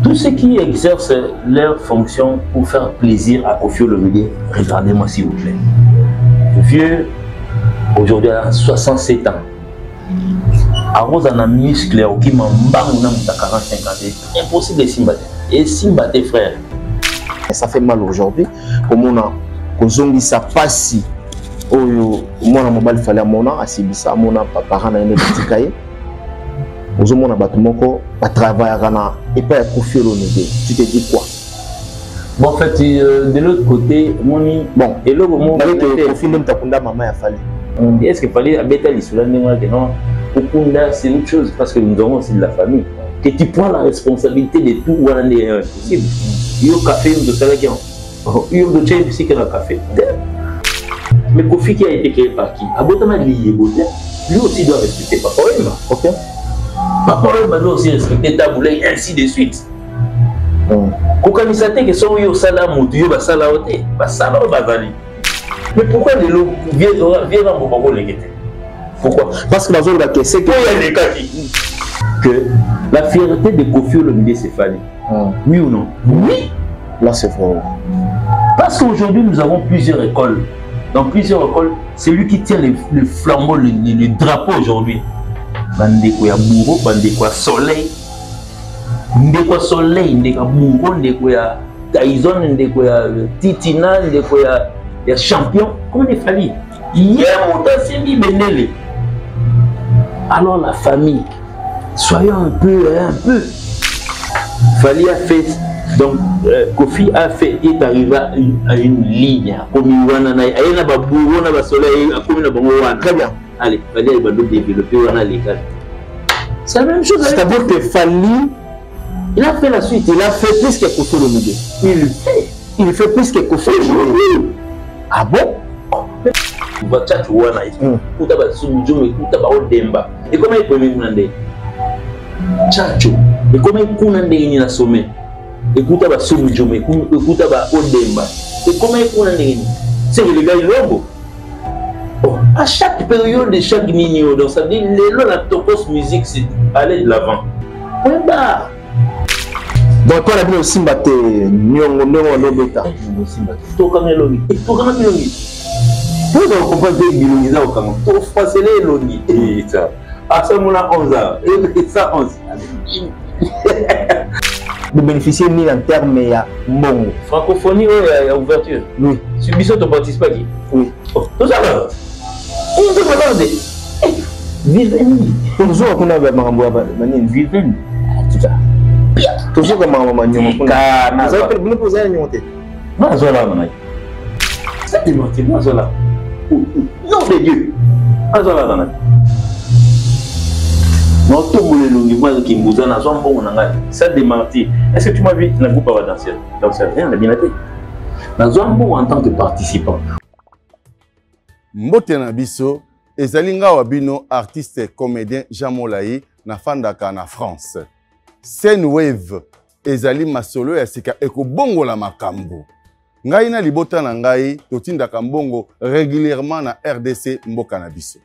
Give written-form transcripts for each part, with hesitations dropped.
Tous ceux qui exercent leur fonction pour faire plaisir à Koffi Olomide, regardez-moi s'il vous plaît. Le vieux, aujourd'hui a 67 ans. Arrose en a muscle, qui m'a bangé dans 45 ans. Impossible de Simbaté. Et Simbaté, frère. Ça fait mal aujourd'hui. Comme on a Kozongi, ça passe. Mon mobile fallait mon asibisa, mon papa na une petite cahier. Aux hommes, on a battu mon corps, à travailler et pas à Koffi Olomide. Tu te dis quoi? Bon, en fait, de l'autre côté, bon, et là, mon Koffi même Takunda, maman a fallu. Est-ce qu'il fallait habiter les Soulans de non? Kofunda, c'est une chose parce que nous avons aussi de la famille. Que tu prends la responsabilité de tout, voilà, c'est possible. Il y a un café, il y a un salarié, il y a un café, il y a un café. Mais Koffi qui a été créé par qui? Abotama lui aussi doit respecter Papa Wemba. Ok? Papa Wemba doit aussi respecter Taboulay, ainsi de suite. Kokanisate que son yo sala moto ba sala ote, ba sala bazali. Mais pourquoi les lots viennent en Bobako Legete? Pourquoi? Parce que la zone là c'est que la fierté de Koffi Olomide s'est fallu. Oui ou non? Oui. Là c'est vrai. Parce qu'aujourd'hui nous avons plusieurs écoles. Dans plusieurs écoles, c'est lui qui tient le flambeau, le drapeau aujourd'hui. Bandeko ya bourreau, bandeko ya soleil. Ndeko ya soleil, ndeko ya bourreau, ndeko ya Tyson, ndeko ya Titina, ndeko ya champion. Comment il fallait? Il y a mon ancien Benele. Alors la famille, soyons un peu. Fali a fait. Donc, Koffi a fait, il est arrivé à une ligne. Comme il y a un soleil, très bien. Allez, il fallait développer l'école. C'est la même chose. C'est-à-dire que Fali, il a fait la suite. Il a fait plus que Koffi Olomide. Il fait plus que Koffi Olomide. Ah bon? Il va chat wana. Il va sumjum, il va odemba. Et comment il peut me demander? Chacho. Et comment il peut me demander na sommet? Écoute ba sumjum, écoute ba odemba. Et comment il peut me demander? C'est le gars Lobo. À chaque période de chaque mini, donc ça dit la topos musique c'est aller de l'avant. Bah. Donc quand on a vu aussi Simbaté, nyongo lobeta. Tokanga longi. Tokanga longi. Vous comprenez que Bilongi ça au Cameroun. Tout facile longi. Et ça. À ce moment-là 11 ans. Et ça 11. Vous bénéficiez en termes de francophonie il y a ouverture. Oui. Subissons ton participant qui? Oui. Tout ça là. On se demande. Viveni. Toujours qu'on a une Viveni. Tout ça. Toujours comme maman nyongo. Vous avez vous poser une nyongo. Non, zola maman. Ça te mentir, non zola. Non de Dieu. Zola maman. Non tout le longi moi qui mouza na son bon nanga. Ça de mentir. Est-ce que tu m'as vu dans le groupe à danser? Danser rien, la bien été. Dans un bon en tant que participant. Mbote na biso ezalinga wabino artiste comédien Jean Molayi na fandaka na France. Senwave ezali masolo ya sika ekobongola makambo. Ngai na libota na ngai totindaka mbongo régulièrement na RDC mboka na biso.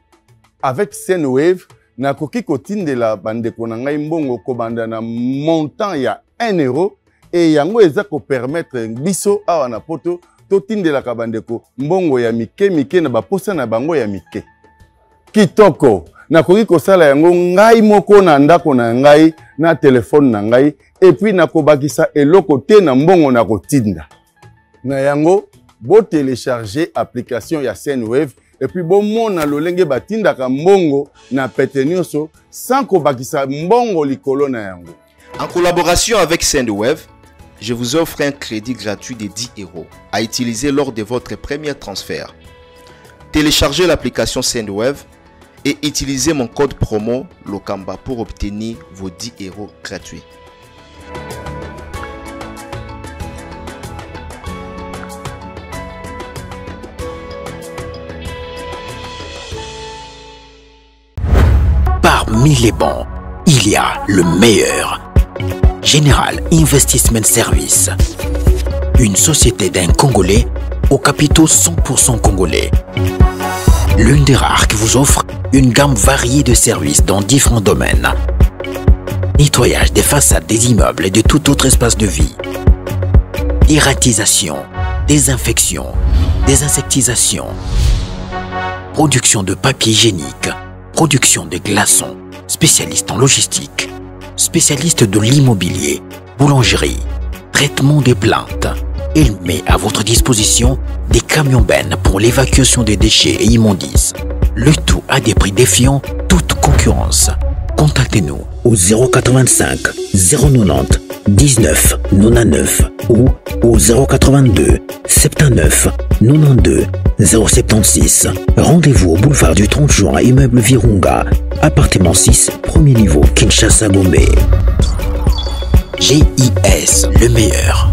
Avec Senwave nakoki kotindela bandeko na ngai mbongo kobanda na montant ya 1 euro et yango eza ko permettre biso awa na poto totindela ka bandeko mbongo ya mike na baposa na bango ya mike. Kitoko nakoki kosala yango ngai moko na ndako na ngai na telefone na ngai et puis nakobakisa eloko te na mbongo na kotinda. Na yango bo télécharger application ya Senwave et puis bon mona lolenge batinda ka mbongo na pete nyonso sans kobakisa mbongo likolo na yango. En collaboration avec Senwave, je vous offre un crédit gratuit de 10 € à utiliser lors de votre premier transfert. Téléchargez l'application Senwave et utilisez mon code promo Lokamba pour obtenir vos 10 € gratuits. Parmi les bons, il y a le meilleur. Général Investment Service. Une société d'un Congolais aux capitaux 100% congolais. L'une des rares qui vous offre une gamme variée de services dans différents domaines. nettoyage des façades des immeubles et de tout autre espace de vie, dératisation, désinfection, désinsectisation, production de papier hygiénique, production de glaçons, spécialiste en logistique, spécialiste de l'immobilier, boulangerie, traitement des plaintes. Il met à votre disposition des camions-bennes pour l'évacuation des déchets et immondices. Le tout à des prix défiant toute concurrence. Contactez-nous au 085 090 19 99 ou au 082 79 92 076. Rendez-vous au boulevard du 30 juin, immeuble Virunga, appartement 6, premier niveau, Kinshasa, Gombe. GIS, le meilleur.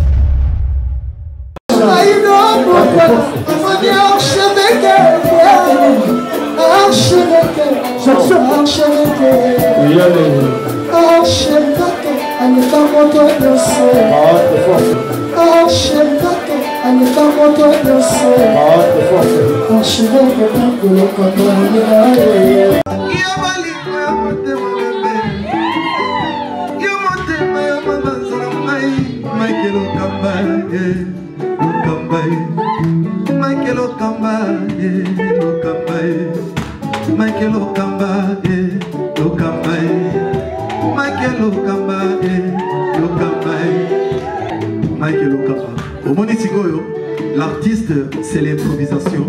L'artiste, c'est l'improvisation.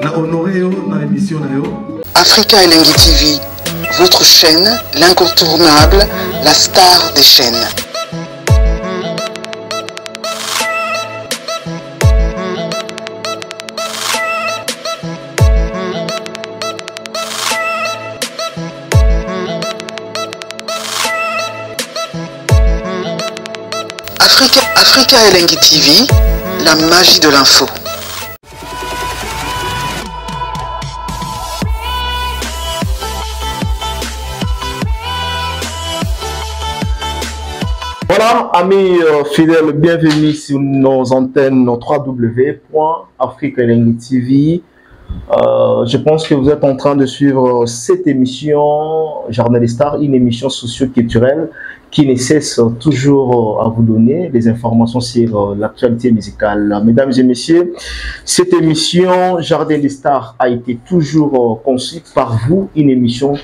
Na honoré dans l'émission. Africa Elengi TV, votre chaîne, l'incontournable, la star des chaînes. Africa Elengi TV, la magie de l'info. Voilà, amis fidèles, bienvenue sur nos antennes www.Africa Elengi TV. Je pense que vous êtes en train de suivre cette émission Jardin des Stars, une émission socio-culturelle qui ne cesse toujours à vous donner des informations sur l'actualité musicale. Mesdames et messieurs, cette émission Jardin des Stars a été toujours conçue par vous, une émission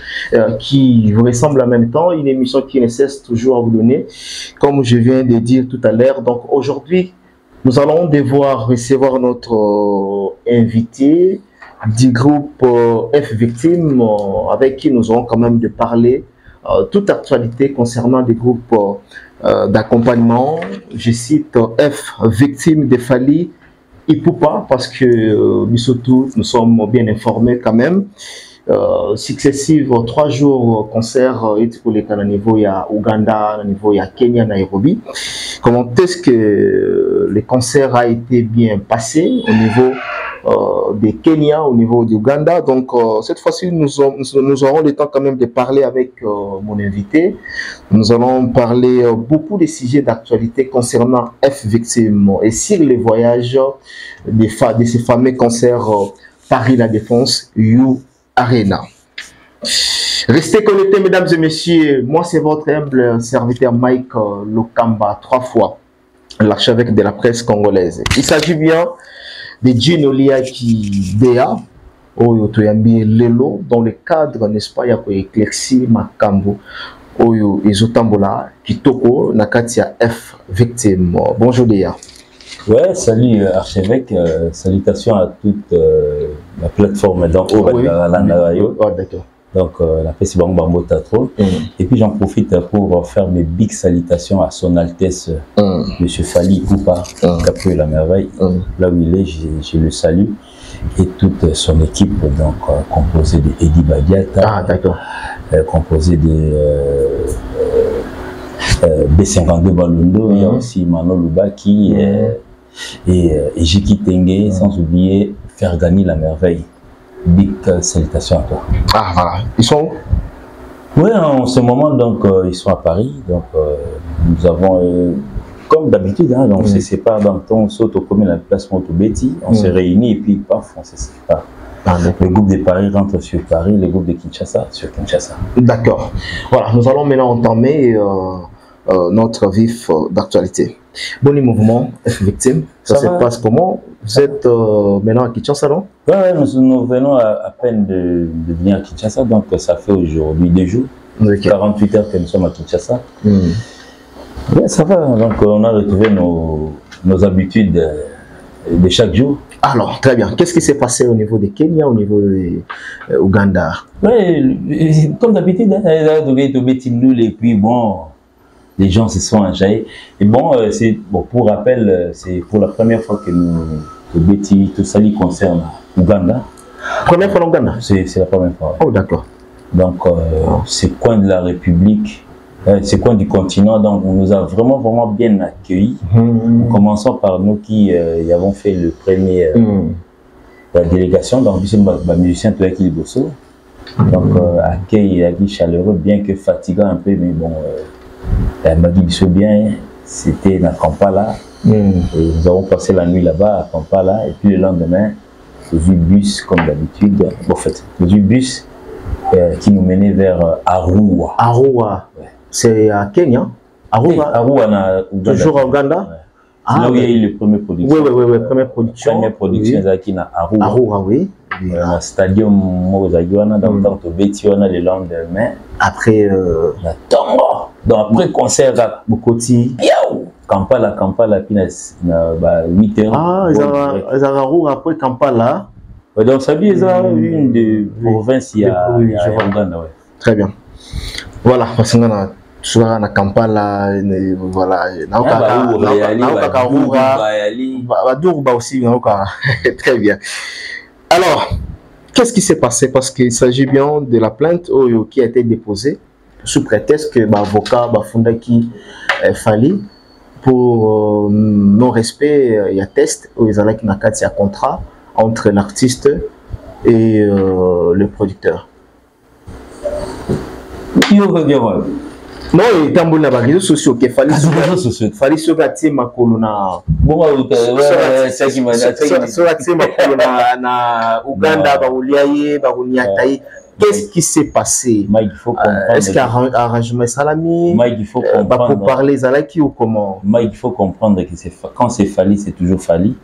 qui vous ressemble en même temps, une émission qui ne cesse toujours à vous donner, comme je viens de dire tout à l'heure. Donc aujourd'hui, nous allons devoir recevoir notre invité du groupe F Victime, avec qui nous aurons quand même de parler toute actualité concernant des groupes d'accompagnement. Je cite F Victime de Fally Ipupa parce que nous sommes bien informés quand même. Successives 3 jours concert au niveau ya Ouganda, au niveau ya Kenya, Nairobi. Comment est-ce que le concert a été bien passé au niveau de Kenya, au niveau d'Ouganda? Donc cette fois-ci nous aurons le temps quand même de parler avec mon invité. Nous allons parler beaucoup de sujets d'actualité concernant F Victime et sur les voyages de ces fameux concerts Paris La Défense, You Arena. Restez connectés, mesdames et messieurs. Moi, c'est votre humble serviteur Mike Lokamba, 3 fois l'archevêque de la presse congolaise. Il s'agit bien de Gino Liaki Bea, Oyo Toyambi Lelo, dans le cadre, n'est-ce pas, il y a éclairci Makambo, Oyo Ezotambola, Kitoko, Nakatia F Victime. Bonjour Léa. Ouais, salut archevêque, salutations à toute la plateforme dans d'accord. Donc la paix c'est Bambota trop. Et puis j'en profite pour faire mes big salutations à son Altesse Monsieur Fally Ipupa, Caprio la merveille. Là où il est, je le salue. Et toute son équipe, donc composée de Eddie Badiata, composée de B52 Balundo, il y a aussi Mano Lubaki et Jiki Tengue, sans oublier Faire gagner la merveille. Big salutations à toi. Ah voilà, ils sont où? Oui, en ce moment, donc, ils sont à Paris. Donc, nous avons, comme d'habitude, hein, donc c'est pas dans le temps, saute au commun la place Montobeti, on se réunit et puis paf, on se sépare. Le groupe de Paris rentre sur Paris, le groupe de Kinshasa sur Kinshasa. D'accord. Voilà, nous allons maintenant entamer notre vif d'actualité. Bon, les mouvements victimes, ça se passe comment? Vous êtes maintenant à Kinshasa, non? Oui, nous venons à peine de venir à Kinshasa, donc ça fait aujourd'hui 2 jours, 48 heures que nous sommes à Kinshasa. Ouais, ça va, donc on a retrouvé nos habitudes de chaque jour. Alors, très bien. Qu'est-ce qui s'est passé au niveau de Kenya, au niveau de Ouganda? Oui, comme d'habitude, et puis bon, les gens se sont enjaillés. Et bon, pour rappel, c'est pour la première fois que tout ça concerne Ouganda. Première fois en Ouganda? C'est la première fois. Oh, d'accord. Donc, c'est coin de la République, c'est coin du continent, donc on nous a vraiment bien accueillis. Commençons par nous qui avons fait le premier, la délégation, donc c'est un musicien Toyaki Liboso. Donc, accueil chaleureux, bien que fatigant un peu, mais bon, Magui Bissot bien, c'était à Kampala. Et nous avons passé la nuit là-bas à Kampala, et puis le lendemain, j'ai vu bus comme d'habitude. En fait, j'ai vu bus qui nous menait vers Arua. Arua, ouais. C'est à Kenya. Arua, toujours en Ouganda. Ouais. C'est là où il y a eu les premières productions. Oui, première production. Première production, c'est qui na Arua. Arua, oui. Dans le stadium Mozagiwana, dans le Betiwana le lendemain. Après, la Tongo. Donc après concert à Bukoti. Kampala, puis na 8 heures. Ah, ils ont Arua après Kampala. Donc ça veut dire une des provinces il y a Ouganda. Très bien. Voilà, parce que toujours à Kampala, voilà, aussi, très bien. Alors, qu'est-ce qui s'est passé? Parce qu'il s'agit bien de la plainte qui a été déposée sous prétexte que l'avocat Bafundaki Fali pour non-respect, il y a test où ils allaient qu'il y a contrat entre l'artiste et le producteur. Non, il y a des réseaux sociaux qui fallait se gâter ma colonne na Ouganda, qu'est-ce qui s'est passé? Est-ce qu'il y a un arrangement salami? Pour parler Zalaki ou comment? Il faut comprendre que quand c'est Fali, c'est toujours Fali.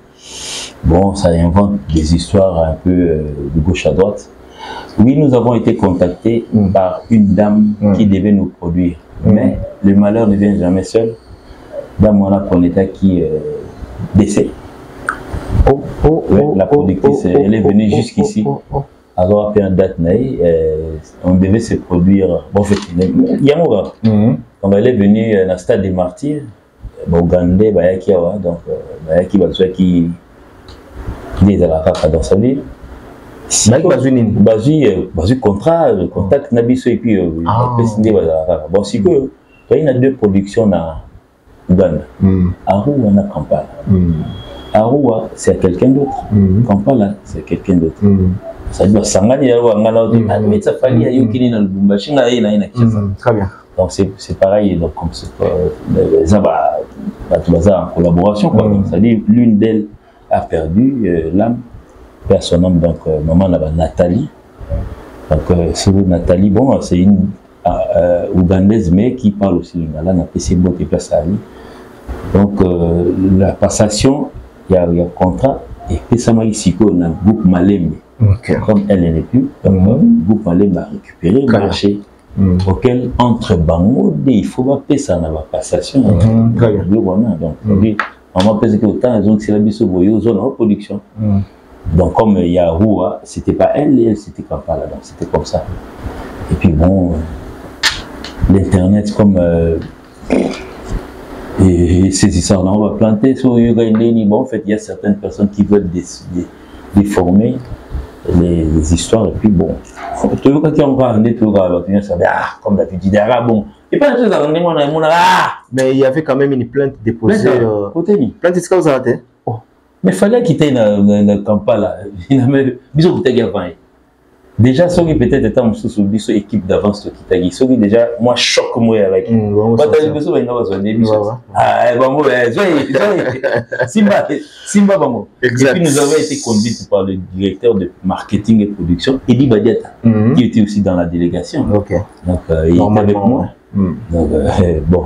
Bon, ça invente des histoires un peu de gauche à droite. Oui, nous avons été contactés par une dame qui devait nous produire. Mais le malheur ne vient jamais seul. Dame Wana Koneta qui décède. La productrice, elle est venue jusqu'ici. Alors, après une date, on devait se produire. Bon, en fait, Yamoura. Donc, elle est venue dans le stade des martyrs. Ougandais, Bayakiawa. Donc, Bayaki Bazoua qui est à la caca dans sa ville. Bazu contrat, contact Nabiso et puis bon, si que il y a 2 productions dans Ouganda. Arua na Kampala. Arua c'est quelqu'un d'autre. Kampala c'est quelqu'un d'autre. Ça doit s'engager à mais ça fallait à Yokini dans le Bumbashi na très bien. Donc c'est pareil, donc comme c'est ça va en collaboration quoi. Donc ça dit l'une d'elles a perdu l'âme. Son nom, donc maman là-bas, Nathalie. Donc c'est Nathalie, bon, c'est une Ougandaise, mais qui parle aussi lingala, n'a pas beau qui place à lui. Donc la passation, il y a un contrat, et puis ça m'a ici qu'on a un groupe Malem. Comme elle n'est plus, donc le groupe Malem a récupéré le marché auquel entre Bango, il faut pas payer ça dans la passation. Donc maman pèse que autant, donc c'est la biso boyo, zone en production. Donc comme il y a Roua, c'était pas elle c'était Kampala, donc c'était comme ça. Et puis bon, l'internet comme ces histoires là, on va planter sur Yugandeni. Bon, en fait, il y a certaines personnes qui veulent déformer les histoires et puis bon, toujours quand on va venir tout ça comme d'habitude bon. Et pas mais il y avait quand même une plainte déposée. Plainte est-ce que vous avez? Mais il fallait quitter le Kampala. Il y a bisous pour te Déjà, ce qui peut-être était en sous biso équipe d'avance qui t'a dit. Ce qui déjà, moi, choc moi avec. Bah, t'as dit que ça va y avoir un début. Ah, bah, moi, Simba, bah, moi. Et puis, nous avons été conduits par le directeur de marketing et production, Eddie Badiata, qui était aussi dans la délégation. Donc, il était avec moi. Donc, bon.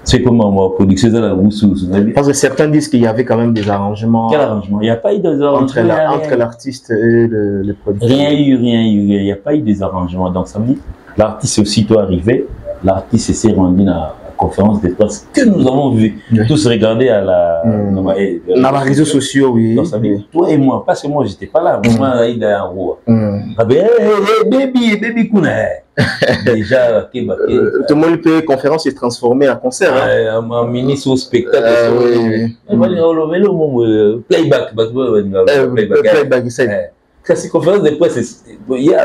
C'est comment moi, production de la Roussou. Parce que certains disent qu'il y avait quand même des arrangements. Quel arrangement? Il n'y a pas eu des arrangements. Entre l'artiste et le producteur. Rien eu. Il n'y a pas eu des arrangements. Donc ça veut dire, l'artiste est aussitôt arrivé, l'artiste s'est rendu dans la conférence de presse que nous avons vu. Tous regarder à la. Dans les réseaux sociaux, oui. Donc ça veut dire, toi et moi, parce que moi, j'étais pas là. Moi, il est en haut. Baby Kuna. Déjà, tout le monde peut conférence est transformé en concert. Un ministre au spectacle. Playback. Playback, c'est. Kasi conférence de presse,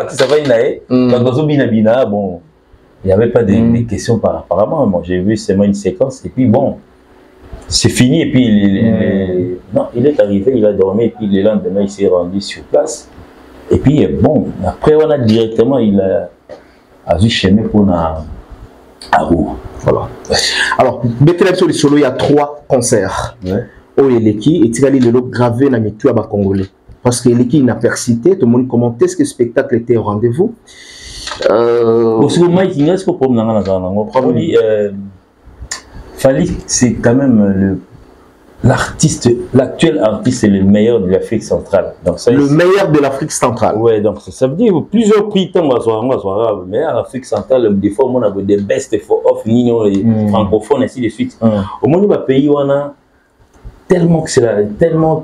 ça va y aller. Bon, il n'y avait pas de questions apparemment. Moi, j'ai vu seulement une séquence et puis bon, c'est fini. Et puis non, il est arrivé, il a dormi et puis le lendemain, il s'est rendu sur place. Et puis bon, après on a directement, il a vu chemin pour à Rouen. Voilà. Alors, Bethlehem sur le solo, il y a 3 concerts. Oh, Eleki et Tigali Lelo gravé dans les tueurs congolais. Parce que Eleki n'a pas cité, tout le monde commentait ce que le spectacle était au rendez-vous. Fali, c'est quand même l'artiste, l'actuel artiste est le meilleur de l'Afrique centrale. Donc, ça, le meilleur de l'Afrique centrale. Oui, donc ça veut dire plusieurs prix, mais en Afrique centrale, des fois, on a des best of francophones, ainsi de suite. Au moins, il va payer, on a tellement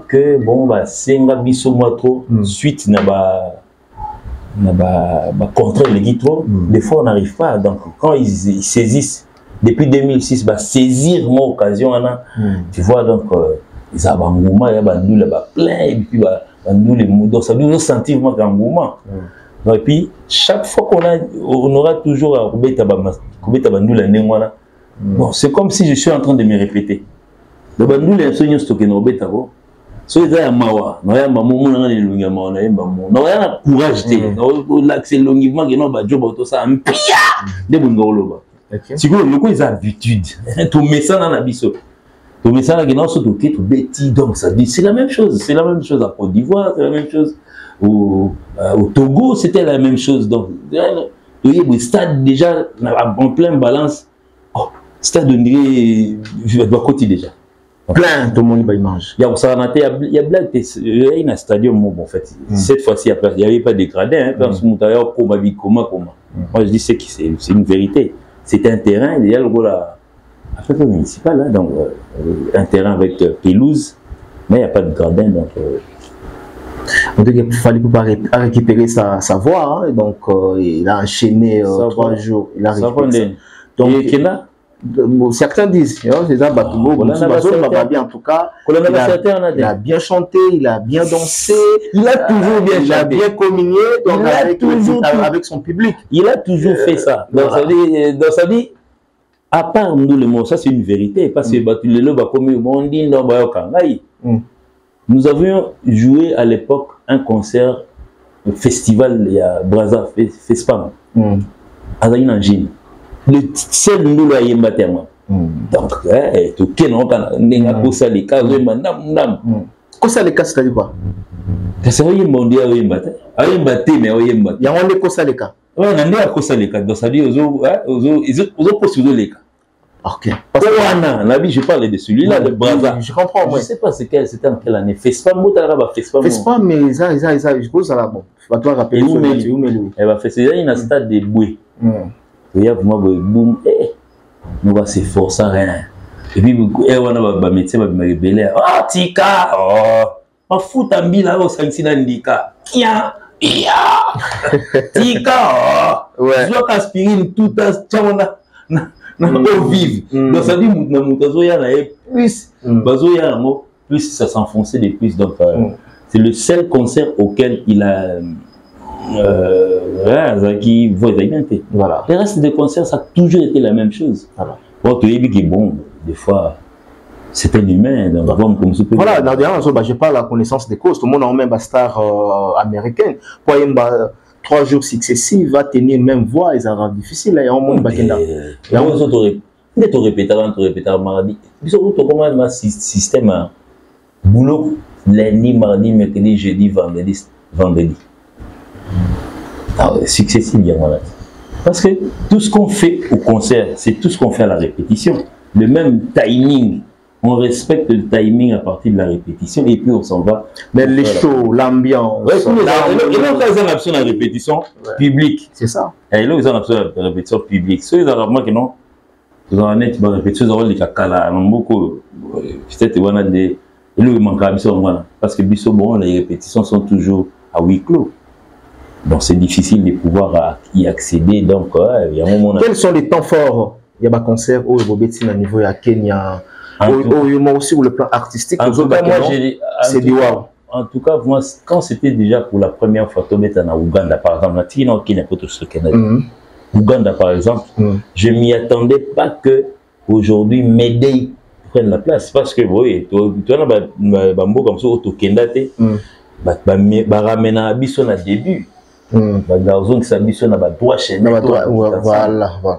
que bon, bah, c'est un biso moi trop, suite, n'a contre les guitros, des fois, on n'arrive pas. Donc, quand ils saisissent, depuis 2006, bah, saisir mon occasion, tu vois, donc, ils ont un mouvement, il y a plein, et puis, donc, ça doit sentir un mouvement. Et puis, chaque fois on aura toujours à bon, c'est comme si je suis en train de me répéter. Donc, nous, les soignants stockés dans le Bétabo, so ils ont mawa, nous avons maman, nous avons courage, l'accès longuement, nous avons job tout ça, un pia, des bons. Si vous avez des habitudes, tout met ça dans la biseau. Tout met ça dans la donc ça dit c'est la même chose. C'est la même chose à Côte d'Ivoire, c'est la même chose au Togo, c'était la même chose. Donc, le stade déjà en pleine balance. Oh, stade de côté déjà. Plein, tout le monde va y manger. Il y a un stadium, bon, en fait. Cette fois-ci, il n'y avait pas de gradin. Moi, je dis c'est une vérité. C'était un terrain, il y a le rôle à la municipal, hein, donc un terrain avec pelouse, mais il n'y a pas de gradin. Donc, il fallait pas récupérer sa voix, hein, donc il a enchaîné 3 jours. Il a récupéré ça. Donc, certains disent, c'est ça, en tout cas, il a bien chanté, il a bien dansé, il a toujours bien chanté, il a bien communié avec son public. Il a toujours fait ça. Donc ça dit, à part nous le mot, ça c'est une vérité, parce que nous avions joué à l'époque un concert, un festival, il y a Brazza, Fespam, à Zainangine. Le seul nous l'a yemba tellement. Donc, tout le monde a kosa les cas, kosa les cas, c'est quoi? C'est vrai yemba on dit yemba te, yemba te mais yemba. Il y a un kosa les cas. Ouais, on a kosa les cas. Donc ça dit ils ont posé les cas. Ok. Parce que je parle de celui-là, le Brazza. Je comprends. Je ne sais pas c'était en quelle année. Fespam, Fespam, mais ça, je pense ça là bon. Tu vas te rappeler où elle va faire ça. Il y a un stade de Boué. Il y a vraiment boum, nous va s'efforcer rien. Et puis, on a un médecin qui m'a rebellé. Oh, Tika! Oh, fout un bilan au Sansinandika. Tia! Tika! Oh! Je dois aspirer tout à ce vivre. Donc, ça dit, plus ça s'enfonçait de plus. Donc, c'est le seul concert auquel il a. Voilà. Le reste des concerts, ça a toujours été la même chose. Voilà. Bon, des fois, c'est un humain. Donc, voilà, je parle à la connaissance des causes. Tout le monde a même une star américaine. 3 jours successifs, va tenir même voix, et ça sera difficile. Il y a un monde qui est tu répètes mardi. Tu comment un système boulot lundi, mardi, mercredi, jeudi, vendredi. Successif, bien voilà. Parce que tout ce qu'on fait au concert, c'est tout ce qu'on fait à la répétition. Le même timing. On respecte le timing à partir de la répétition et puis on s'en va. Mais les shows, l'ambiance. Et là, ils ont l'option de la répétition publique. C'est ça. Et là, ils ont l'option de la répétition publique. Ceux qui ont remarqué, non, ils ont une répétition, ils ont les cacala. Beaucoup, peut-être, il y a des. Il manque à parce que bon, les répétitions sont toujours à huis clos. Donc, c'est difficile de pouvoir y accéder. Donc, il y a un moment. Quels sont les temps forts? Il y a un concert où il y a un niveau à Kenya. Moi aussi, sur le plan artistique, en tout cas, c'est du wow. En tout cas, moi, quand c'était déjà pour la première fois, en Ouganda, par exemple, Ouganda, par exemple, je m'y attendais pas que aujourd'hui Médéi prenne la place. Parce que, oui, tu as Bambo comme ça, au Kendate, Baramena Abisson à début. Voilà.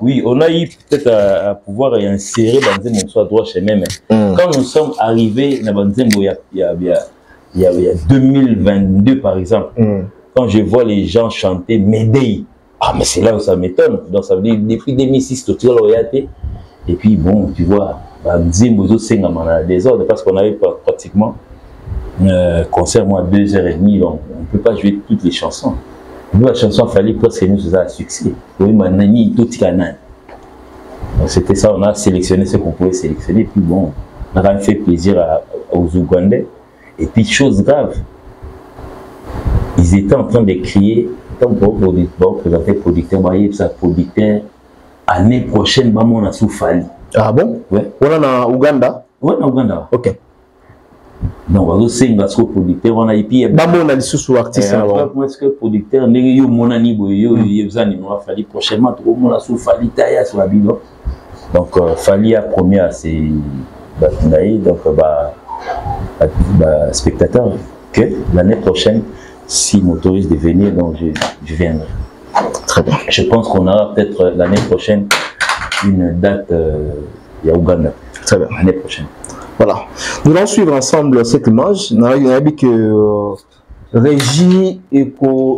Oui, on a eu peut-être à pouvoir insérer dans un morceau à droit chemin. Quand nous sommes arrivés il y a 2022 par exemple, quand je vois les gens chanter Médéi, mais c'est là où ça m'étonne. Donc ça veut dire depuis 2006 tout loyauté. Et puis bon, tu vois, des ordres parce qu'on avait pratiquement concert moi 2h30, donc on ne peut pas jouer toutes les chansons. La chanson fallait presque nous faisait un succès. C'était ça, on a sélectionné ce qu'on pouvait sélectionner. Puis bon, on a fait plaisir aux Ougandais. Et puis chose grave, ils étaient en train de crier, tant pour présenter producteur, année prochaine, on a souffert. Ah bon? Ouais. On est en Ouganda? Oui, en Ouganda. Ok. Donc, on a un producteur, on a été. On a des sous-artistes. Moi, est-ce que producteur, on a fallu prochainement, on a fallu tailler sur la bidon. Donc, fallu à premier à ces donc, spectateurs, que l'année prochaine, s'ils m'autorisent de venir, donc je viendrai. Très bien. Je pense qu'on aura peut-être l'année prochaine une date à Ouganda. Très bien. L'année prochaine. Voilà. Nous allons suivre ensemble cette image. Nous avons vu que Régie est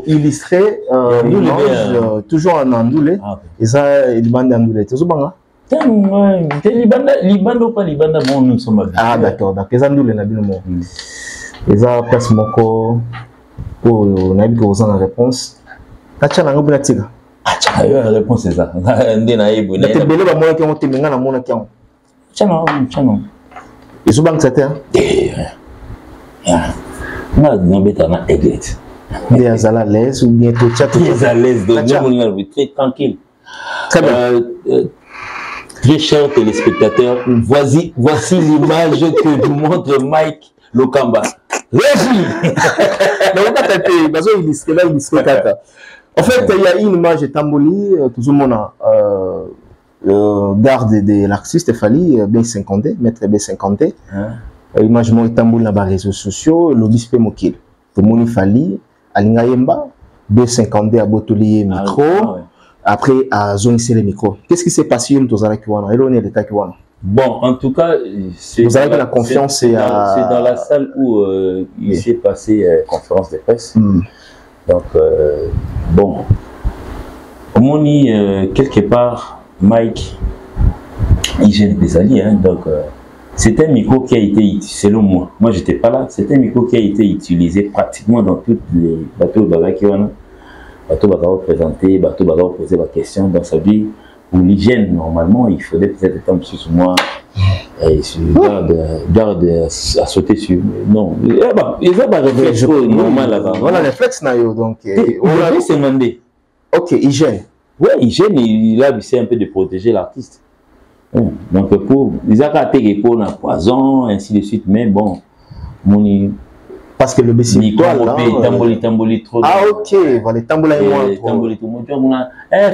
illustré l'image toujours en andoulé. Et ça, il bande andoulé. Tu sais pas? Libanda ou pas Libanda, bon, nous sommes habitués. Ah d'accord. Donc les andoulés, on a bien le mot. Et ça, place mon corps pour on a vu que vous avez la réponse. Kacha na ngobina tiga. La réponse c'est ça. Ndena ibu. Na te belé ba mona ki on te menga na mona ki on. Chano. Et ce banque c'était non bêta na église. Il est à l'aise ou bien tout chat. Il est à l'aise donc nous très tranquille. Très bien. Très chers téléspectateurs, voici l'image que nous montre Mike Lokamba. Régie. En fait, il y a une image de Tamboli, tout le monde garde de l'artiste Fali, B50, maître B50. Image de Tamboli dans les réseaux sociaux, l'obispe Mokil. Tout le monde Fali, Alinga Yemba, B50 à Botolier micro, après à Zone les micro. Qu'est-ce qui s'est passé dans la Kiwana? Bon, en tout cas, vous avez la confiance. C'est dans la salle où il s'est passé conférence de presse. Donc, bon, au moins, quelque part, Mike, il gêne des alliés. Donc, c'est un micro qui a été, selon moi, j'étais pas là, c'est un micro qui a été utilisé pratiquement dans tous les bateaux de Bagakiwana. Bateau Baga présenter, bateau Baga poser la question. Donc, ça veut dire, pour l'hygiène, normalement, il faudrait peut-être être sur moi. Et garde à sauter sur. Non, ils ont pas réflexe normal là-bas. On a réflexe, donc. On l'avait demandé. Ok, hygiène. Oui, hygiène, il a essayé un peu de protéger l'artiste. Donc, pour. Ils ont raté pour un poison, ainsi de suite, mais bon, Parce que le Bessie Tamboli trop. Ah ok, voilà, Tambola et moi. Tamboli tout le monde.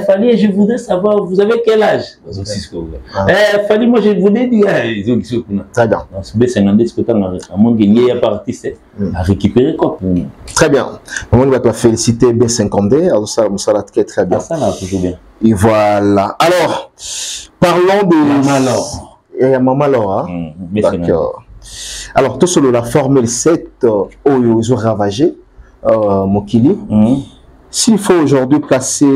Fali, je voudrais savoir, vous avez quel âge? Fali, moi je voudrais dire. Très bien. Dans ce B52, ce que tu as un monde qui n'y a pas artiste à récupérer quoi pour nous. Très bien. On va te féliciter B52. Alors ça va très bien. Ça va toujours bien. Et voilà. Alors, parlons de Mamalor. Il y a Mamalor, hein? D'accord. Alors, tout sur la Formule 7, ils ont ravagé Mokili. S'il faut aujourd'hui placer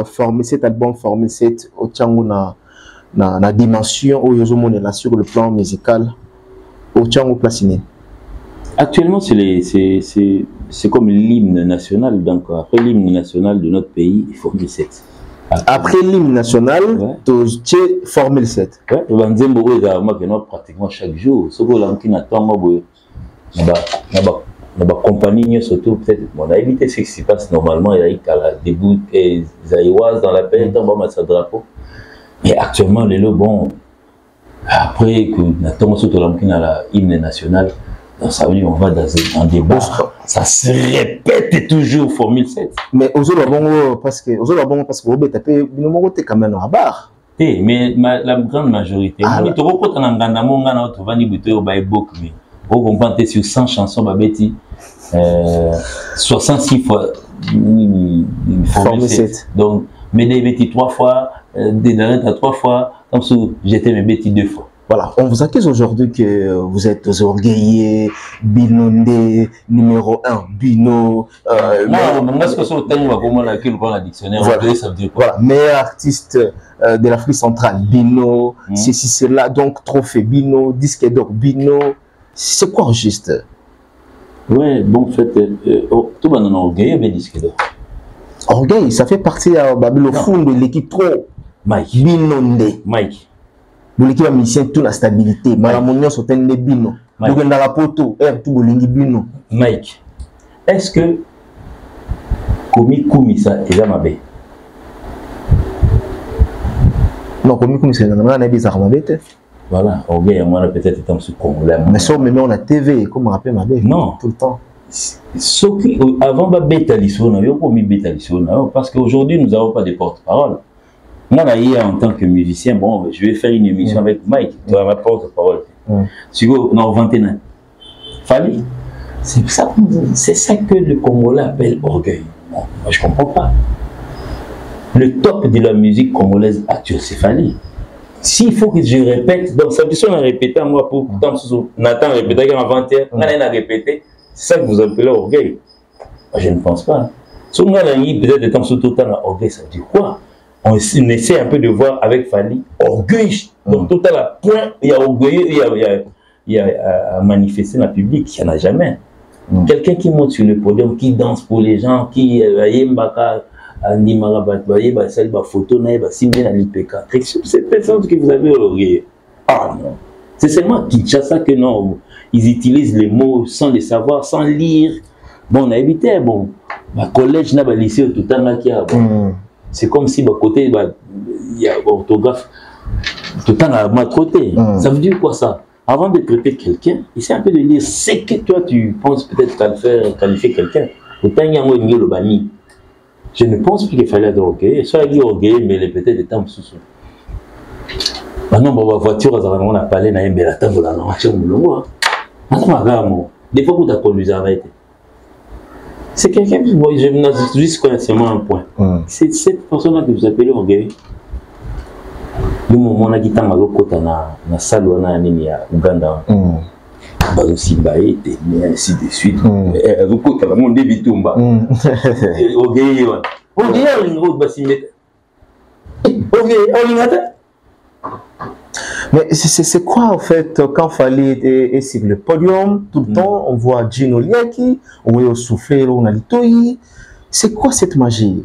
Formule 7, album Formule 7, au Tchangou na dimension où ils ont là sur le plan musical, au Tchangou placé. Actuellement, c'est comme l'hymne national. Donc, après l'hymne national de notre pays, Formule 7. Après l'hymne national, tu es Formule 7. Ouais, pratiquement chaque jour. Ce que l'on a compagnie, surtout peut-être, on a évité ce qui se passe normalement. Il y a des bouts et Zaïwaz dans la paix, on va mettre sa drapeau. Mais actuellement, les lots, bon, après que nous avons l'hymne national, ça veut dire qu'on va dans un débat. Ça se répète toujours Formule 7. Mais aux autres, parce que vous avez tapé quand même à barre. Mais la grande majorité, on comprend sur 100 chansons, 66 fois Formule 7. Donc, mais des bêtis 3 fois, des dernières à 3 fois, comme si j'étais mes bêtis 2 fois. Voilà, on vous accuse aujourd'hui que vous êtes orgueillés, Binondé, numéro 1, Bino. Voilà, meilleur artiste de l'Afrique centrale, Bino, ceci, cela, donc trophée Bino, disque d'or Bino. C'est quoi juste? Ouais, bon, en fait, tout le monde est orgueilleux, mais disque d'or. Orgueil, ça fait partie au fond de l'équipe trop. Mike. Binondé. Mike. L'équipe a mis toute la stabilité. Malamonia sont un bino. Donc dans la poto, tout bino. Mike, est-ce que Komi ça est jamais? Non, Komi c'est un bizarre mabé. Voilà, orgueil, moi peut-être étant sous Congolais. Mais ça, même on a TV, comment on appelle mabé? Non, tout le temps. Avant de bêta l'issue, parce qu'aujourd'hui nous n'avons pas de porte-parole. Moi, en tant que musicien, bon, je vais faire une émission avec Mike, tu as ma porte-parole. Si vous n'en 21 Fali, c'est ça que le Congolais appelle orgueil. Bon, moi, je ne comprends pas. Le top de la musique congolaise actuelle, c'est Fali. S'il faut que je répète, donc ça veut dire qu'on a répété à moi pour Nathan répéter qu'en 21, on a répété, c'est ça que vous appelez orgueil. Moi, je ne pense pas. Si on a peut-être des temps sur tout le temps, orgueil, ça veut dire quoi? On essaie un peu de voir avec Fali, orgueil. Donc, tout à la point, il y a orgueilleux, il y a à manifester dans le public, il n'y en a jamais. Quelqu'un qui monte sur le podium, qui danse pour les gens, qui c'est personne que vous avez orgueilleux. Ah non. C'est seulement Kinshasa que non, ils utilisent les mots sans les savoir, sans lire. Bon, on a évité, bon, ma collège n'a pas lycée tout le temps qui a. C'est comme si à côté il y a orthographe tout le temps à ma côté. Ça veut dire quoi ça? Avant de traiter quelqu'un, essaie un peu de dire ce que toi tu penses peut-être qualifier quelqu'un. Autant il y a un le bani. Je ne pense plus qu'il fallait être orgueilleux. Soit il est orgueilleux, mais il est peut-être des temps sous. Maintenant, ma voiture, on a parlé d'un bel attendre de la voiture. Des fois, vous avez conduit arrêté. C'est quelqu'un qui, je n'ai juste connaissement un point. C'est cette personne-là que vous appelez orgueil. Le moment où on a quitté ma côte na salle où on a animé à Ouganda. Simbaé, et ainsi de suite. Vous côté la monde débit tomba. Orgueil. Orgueil, on va s'y mettre. Orgueil, mais c'est quoi en fait quand Fali est sur le podium tout le temps, on voit Gino Liaki, on voit souffler, on a l'itoyi. C'est quoi cette magie?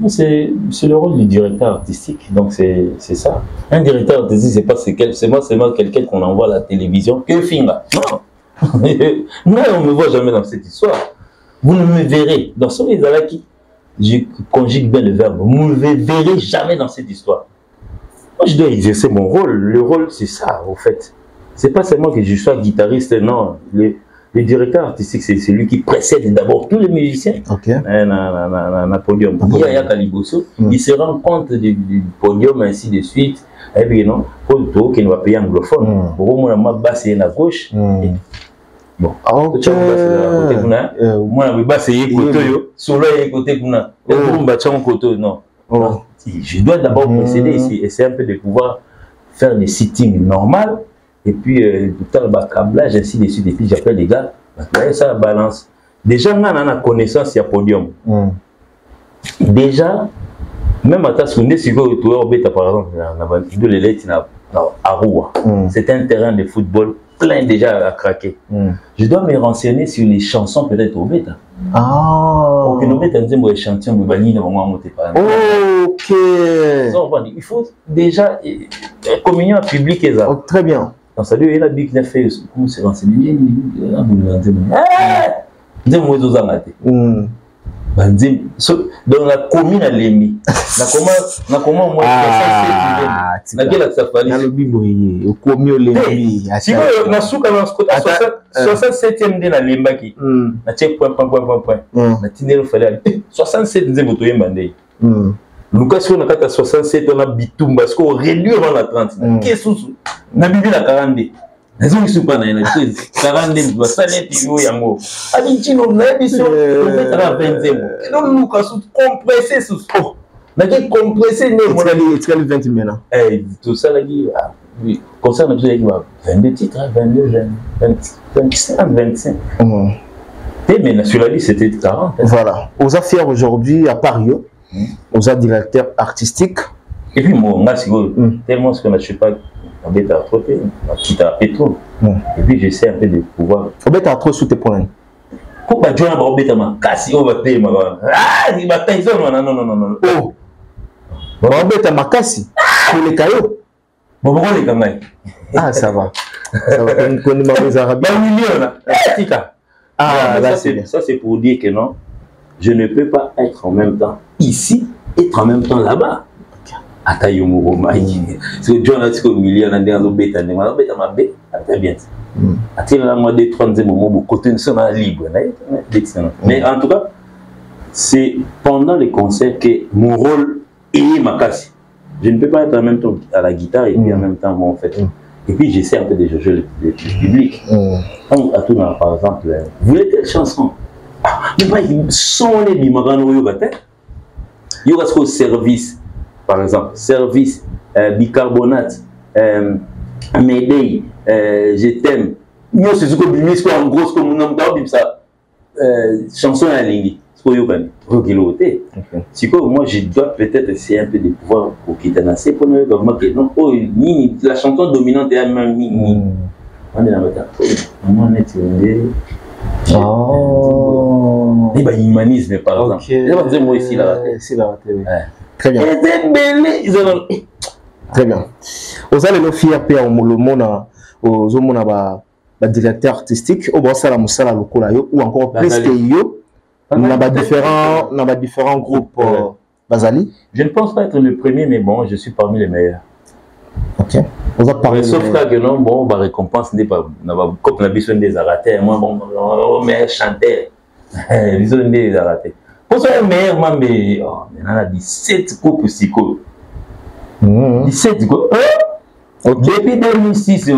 C'est le rôle du directeur artistique, donc c'est ça. Un directeur artistique, c'est moi seulement quelqu'un qu'on envoie à la télévision, que Finga. Non. Moi, on ne me voit jamais dans cette histoire. Vous ne me verrez, dans ce qui je conjugue bien le verbe, vous ne me verrez jamais dans cette histoire. Moi, je dois exercer mon rôle. Le rôle, c'est ça, en fait. C'est pas seulement que je sois guitariste, non. Le directeur artistique, c'est celui qui précède d'abord tous les musiciens na podium. Il y a Kaliboso, il se rend compte du podium, ainsi de suite. Et puis, non, pour le qui ne va payer anglophone. Pour moi, ma basse est à gauche. Bon, moi, je basse est côté, solo est côté, non. Je dois d'abord procéder ici, essayer un peu de pouvoir faire des sittings normales. Et puis, tout à l'heure, câblage, ainsi de suite. Et puis, j'appelle les gars, ça la balance. Déjà, on a connaissance, il y a podium. Déjà, même à Tassoundé, si vous avez par exemple, à Roua, c'est un terrain de football plein déjà à craquer. Je dois me renseigner sur les chansons peut-être au bêta. Ok. Il faut déjà communier en public. Très bien. Dans sa vie, il a dit qu'il a fait comment c'est renseigné. Dans la commune à Lémi, comment moi si on a 67e de la Lembaki, na check point na tinero fallait 67 nzembo to yembande. Lucas on a 67 on a bitumba parce qu'on réduit avant la 30. Qu'est-ce na bibi la 42. Les gens qui sont pas dans les 42 doit s'aller toujours yango. Abintino na biso on fait à 20e. Donc Lucas compressé sous. Na qui compressé né mon ami est 20 maintenant. Tout ça là qui oui, concerne les 22 titres, 22 jeunes, 25, 25. Mais sur la liste, c'était 40. Voilà. Aux affaires aujourd'hui à Paris, aux directeurs artistiques. Et puis, moi, tellement ce qu'on ne sait pas, on est à trop, quitte à pétrole. Et puis, j'essaie un peu de pouvoir. On est à trop sous tes points. Pourquoi tu as un ma casse, on va payer ma. Ah, il va payer ça, non. Oh! On va ma casse pour les cailloux. Bon, pourquoi les camarades? Ah, ça va. Ça va. On connaît les Arabes. Ah, là, ça, c'est pour dire que non, je ne peux pas être en même temps ici, être en même temps là-bas. Atayomo, Mike. Parce que John a dit qu'au milieu, on a dit un bêta, très bien. A-t-il là, moi, des 30 moments, beaucoup de temps libre. Mais en tout cas, c'est pendant les concerts que mon rôle est ma casse. Je ne peux pas être en même temps à la guitare et puis en même temps, moi, en fait. Et puis, j'essaie un peu de jauger le public. À tout dans, par exemple, vous voulez telle chanson? Mais pas, ils sont les bimagano yoga. Yoga, c'est au service, par exemple. Service, bicarbonate, Mayday, je t'aime. Nous, c'est ce que vous dites, en gros, comme on a ça. Chanson à l'ingé. Si moi je dois peut-être essayer un peu de pouvoir pour quitter la pour la chanson dominante est même on est dans le cas humanisme par exemple moi ici là très bien très bien aux allez nos fiers père le monde aux hommes directeur artistique au bon sala musala lokola yo ou encore plus que yo. On a différents groupes Bazali. Je ne pense pas être le premier, mais bon, je suis parmi les meilleurs. Ok. Sauf que non, bon, ma récompense n'est pas. Comme on a besoin des aratés, moi, bon, meilleur chanteur. Besoin des aratés. Pour ça, le meilleur, moi, mais on a 17 groupes psycho. 17 groupes. Depuis 2006,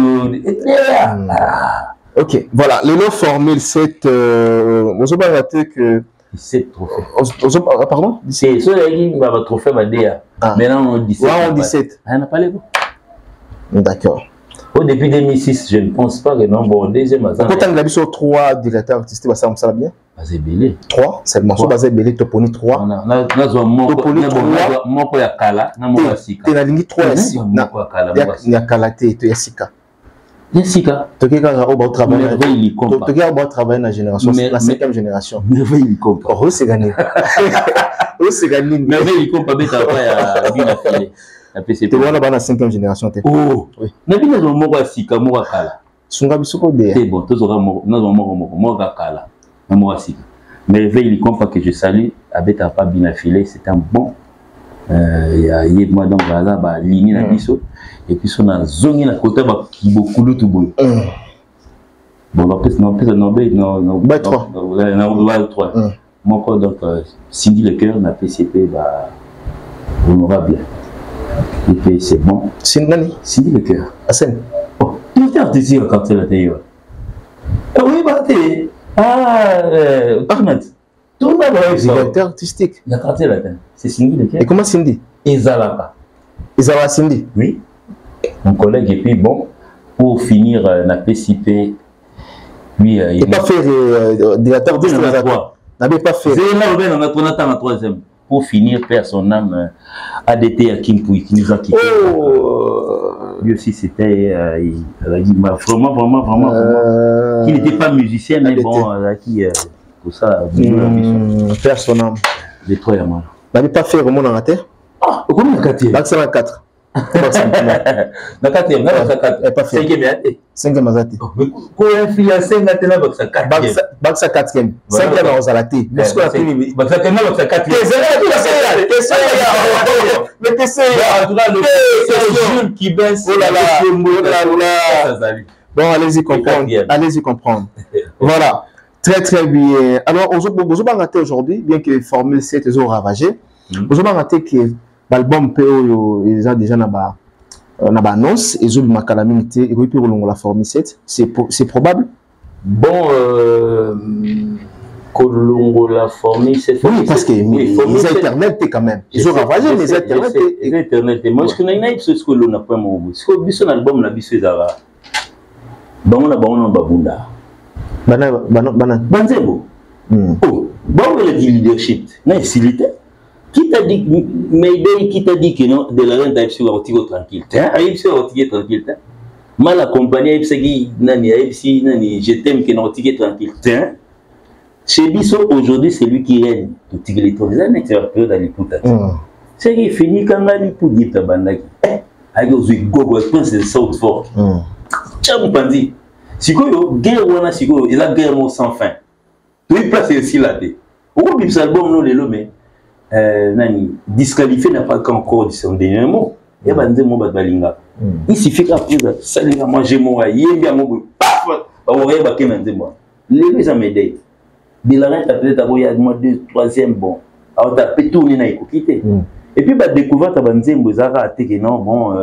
ok, voilà, les lots formés, 7, vous avez raté que... 17 trophées. Pardon? C'est ça, il va avoir trophée, maintenant on 17. Ouais, on 17. On n'a pas les goûts. D'accord. Depuis 2006, je ne pense pas que non, bon, deuxième ans. Quand on a vu sur 3 directeurs artistiques, ça me bien? Basé Belé. 3, c'est le morceau Basé Belé, Toponi 3. Toponi 3. Moko ya Kala, na moko ya Sika. Tu as lingi 3 ya Sika. Il y a Kala, tu es Sika. Jessica, tu as travaillé dans la génération, la 5e génération. Merveille, il comprend. Oh, c'est gagné. Oh, c'est gagné. Merveille, il comprend. Tu es là dans la 5e génération. Oh, oui. Tu es là dans Sika, Moko Kala. Sunga Bisoko de. C'est bon, tu es là Moko Kala. Merveille, il comprend que je salue. Avec ta pas bien affilé, c'est un bon. Il y a moi donc voilà bah ligne na biso et puis son a zongi na côté ba kibokulu tout boy Bon, non, Bah, 3. Non, 3. Mon corps, donc, Cindy Lecoeur, n'a PCP, bah, honorable. Et puis, c'est bon. Cindy Lecoeur. Asen. Oh, tu es artiste quand tu es la télé. Ah oui, bah, t'es. Ah, tout le monde est directeur artistique. Il y a quartier là-dedans. C'est Cindy Lecoeur. Et comment Cindy? Ezalaka. Ezalaka Cindy. Oui. Mon collègue, et puis bon, pour finir, n'a PCP. Lui, il n'a pas fait directeur artistique. N'avait pas fait. C'est là où on attend la troisième. Pour finir, père son âme, ADT à Kimpouy, qui nous a quittés. Lui aussi, c'était. Il a dit, vraiment. Qui n'était pas musicien, mais ADT. Bon, qui. Pour ça, père son âme. Les trois, il y a mal. N'avait pas fait Roman en raté. Ah, comment on a 4 Bac 4. Na 4e, na Bac 4. 5e até. 5e azati. Ko influencer na tena Bac 4e. Bac 4e. 5e na ozalati. Mais ce qu'on a fini Bac 4e na Bac 4e. Mais qu'est-ce que en tout cas le Jules qui baisse. Oh là là. Bon, allez-y comprendre. Voilà. Très bien. Alors, vous avez raté aujourd'hui, bien que Formule 7 est ravagé. Vous avez raté que l'album PO est déjà dans l'annonce et vous avez calamité et puis la Formule 7. C'est probable? Bon, la Formule 7. Oui, parce que les Internet quand même. Ils ont ravagé les Internet. Les Internet. Moi, je connais pas ce que l'on a pas mon. Ce que biso album la biso ezara. Bango babunda. Banzebo. Oh, bon le leadership. Na silité. Qui t'a dit Mayday qui t'a dit que non de la rente sur Ortigo tranquille. Aïe sur Ortigo tranquille. Mal accompagné Aïe nani je t'aime que non Ortigo tranquille. Chez Bisso aujourd'hui c'est lui qui règne. Ortigo les trois années tu vas peur d'aller pour ta. C'est qui fini quand on pour dire ta bande. Aïe aux gogo pense de South Fort. Cham pandi. Sikoyo guerre wana sikoyo il a guerre sans fin. Tout place ici là. Au bout de album non les mais nani disqualifié n'a pas encore dit son dernier mot. Et ben dit mon balinga. Il suffit qu'après ça les manger moi yembi mo paf ba oreille ba kenande moi. Les gens m'aident. De la rente peut-être avoir il y a moi 2 3e bon. Alors t'as peut tourner na quitter. Et puis bah découvrir ta banzembo zara que non bon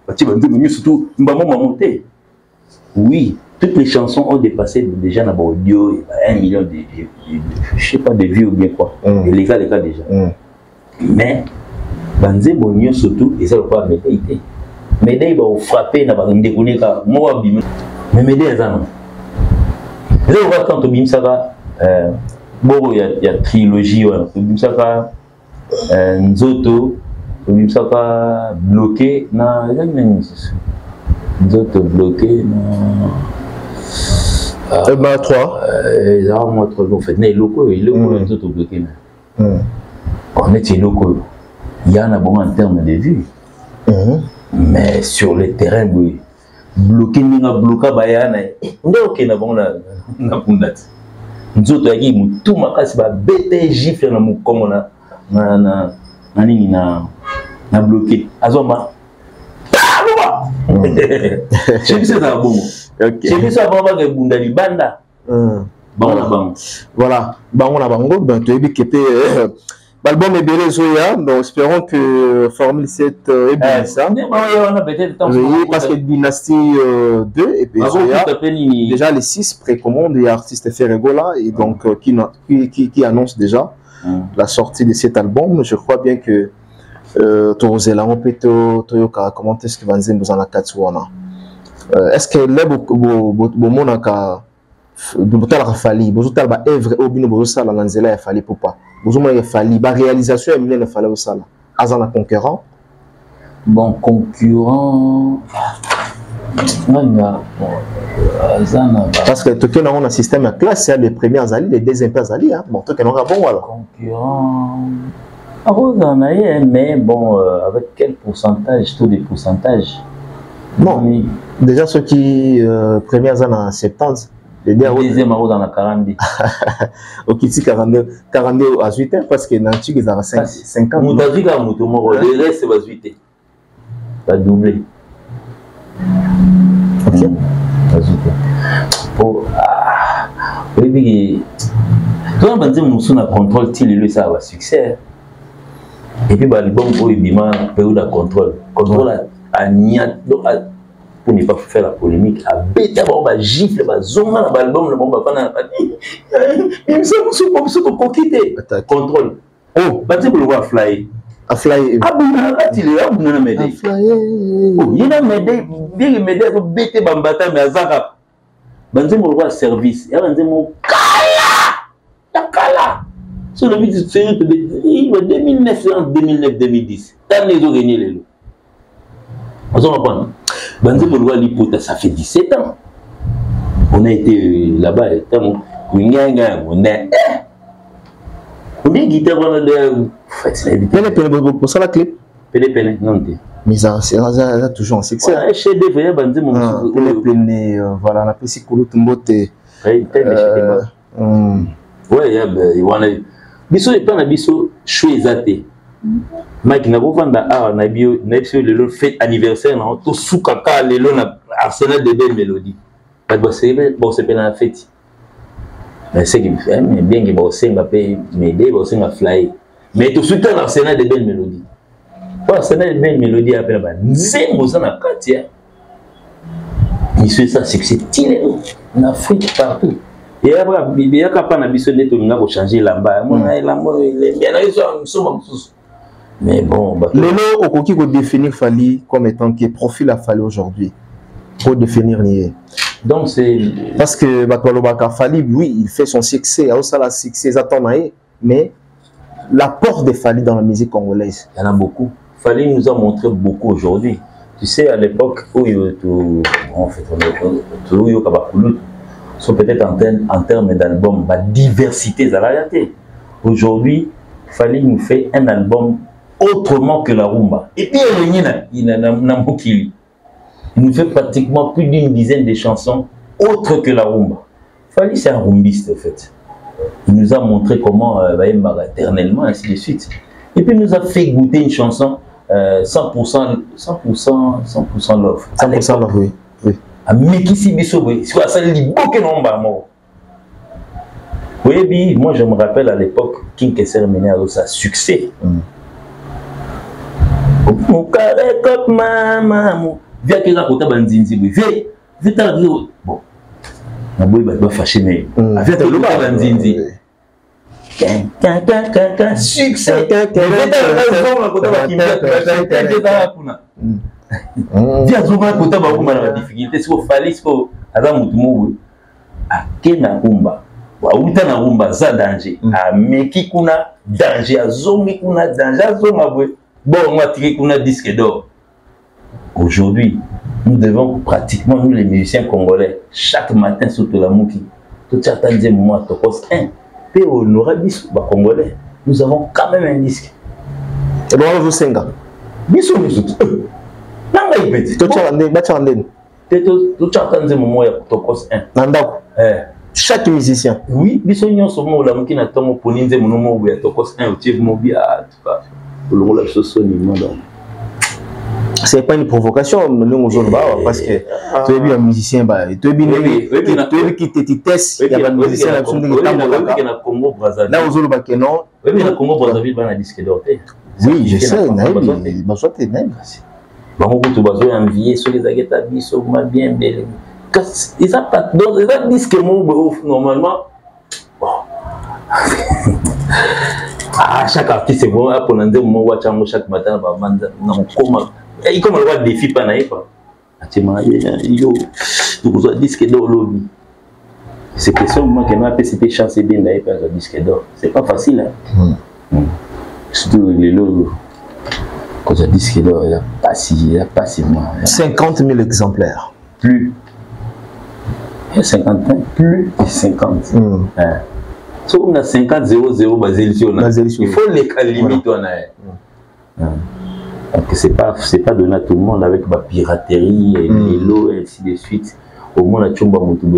bah tu vas me surtout mbamo monter. Oui, toutes les chansons ont dépassé déjà dans audio 1 million de je sais pas de vues ou bien quoi. Et les gars déjà. Mais banze bonio surtout et ça pas médaille. Médaille va frapper na ba ndekone ka moi bim. Mais médaille ça non. Là on va quand on bim ça va bon il y a trilogie on bim ça va Nzoto bim ça va bloqué na Nzoto bloqué na 3. Ils ont moi 3 en fait, les locaux, ils ont tout bloqué. On est chez locaux. Il y en a bon en termes de vues. Mais sur le terrain, oui. Bloqué, nous avons bloqué, on est ok, nous avons nous autres, tout ma casse, BT gifle, comme on a bloqué. Azoma. Je sais ça bon. J'ai vu ça avant que Bundali Banda. Voilà. On a bango. Donc tu as vu que l'album est belé Zoya. Donc espérons que Formule 7 est bien ça. Oui, parce que Dynasty 2 et puis Zoya. Déjà les 6 précommandes et artistes Ferregola et donc qui annonce déjà la sortie de cet album. Je crois bien que Torozela peut Toyoka comment est-ce que Vanzem vous en a 4 wana. Est-ce que les monaka botala fali bozotala ba œuvre obino bozosala na nzela ya fali popa bozomona ya fali ba réalisation ya minene fali osala azana concurrent bon concurrent parce que tout on a un système à classe les premiers azali les deuxièmes azali bon tout on a bon alors concurrent mais bon avec quel pourcentage taux de pourcentage. Non, déjà ceux qui premières années en 70, les deuxième année dans la 42. Ok, c'est 42 à 8 ans parce que Nantic ils ont 50. Moutazik a Moutomo, le reste va 8 ans. Va doubler. Ok. Oh, oui, tout le monde dit que contrôle, ça va succès. Et puis, l'album, il y a un période de contrôle. Contrôle à niat, pour ne pas faire la polémique, à bêta, à gifle, à zoma, à l'album, le monde va pas il me semble que contrôle. Oh, tu peux le voir fly. À fly. Ah, il est là, il y a bêta, bambata, mais à Zara. Il y a un service. Il y a un Kala. Sur le vide, c'est 2009, 2009-2010. T'as les gagné les lots. On s'en va pas. Ça fait 17 ans. On a été là-bas. On est guitare. Pour ça la clip. Pélé, non. Mais ça a toujours un succès. Voilà, on a pris si Koulou Tumbote. Ouais, biso et pas biso chouezate. Mike n'a pas vendre ah na bio na le fête anniversaire na to soukaka lelo na Arsenal de belle mélodie. Pas bon c'est pas la fête. Mais c'est que bien que bon c'est Mbappé mais des bon c'est fly. Mais to soukaka Arsenal de belle mélodie. Arsenal de belle mélodie appelle ba nzembo ça na katia. Il fait ça succès en Afrique partout. Et après, il y a un peu de changer là-bas. Mais bon, le lot au qui définir Fally comme étant qui profil à Fally aujourd'hui. Pour définir nier. Donc c'est parce que Batoualobaka Fally, oui, il fait son succès, a aussi la succès attendait, mais l'apport de Fally dans la musique congolaise. Il y en a beaucoup. Fally nous a montré beaucoup aujourd'hui. Tu sais, à l'époque où on fait sont peut-être en termes d'album, la diversité de la réalité. Aujourd'hui, Fally nous fait un album autrement que la rumba. Et puis il nous fait pratiquement plus d'une dizaine de chansons autres que la rumba. Fally c'est un rumbiste en fait. Il nous a montré comment éternellement, ainsi de suite. Et puis il nous a fait goûter une chanson 100% love. 100% love, oui. Mais qui s'y biso, c'est quoi ça dit beaucoup nombre mort. Oui, moi je me rappelle à l'époque King Kesser mené à sa succès. Mon carré comme maman, viens que la kota bandinzi, viens ta bon. Na boy ba fâché mais viens ta le bandinzi. Succès. Viens ta la kota ba kimia ta kuna. Viens souvent côté ba kuma na difficulté si Fally siko aza mutu mu akena umba wa uta na umba za danger ameki kuna danger azomi kuna danger azoma bwe bon moi tiki kuna disque d'or. Aujourd'hui nous devons pratiquement nous les musiciens congolais chaque matin sur la muki tout attendre moment tokos 1 pe honorer biso ba congolais nous avons quand même un disque et bon vous senga biso chaque musicien. Oui, c'est pas une provocation, parce que tu es bien un musicien, tu es bien qui te teste, il y a un musicien là oui, je sais, Bango bazo envier sur les aguettes biso bien belle. Ils ont pas donc ils ont disque normalement. Ah chaque artiste c'est bon pour nande mo watch chaque matin ba manda non comment il comme le défi pas naïf. Atima yo tu besoin disque d'or lobby. C'est question moi que m'a PCP chance bien naïf le disque d'or. C'est pas facile hein. Surtout les lots. Quand je dis qu'il a passé moi. 50 000 exemplaires. Plus. 50 ans, plus de 50. Si on a 50 0 basé il faut les limiter. Donc c'est pas donné à tout le monde avec ma piraterie et les lots et ainsi de suite. Au moins la chumba mutube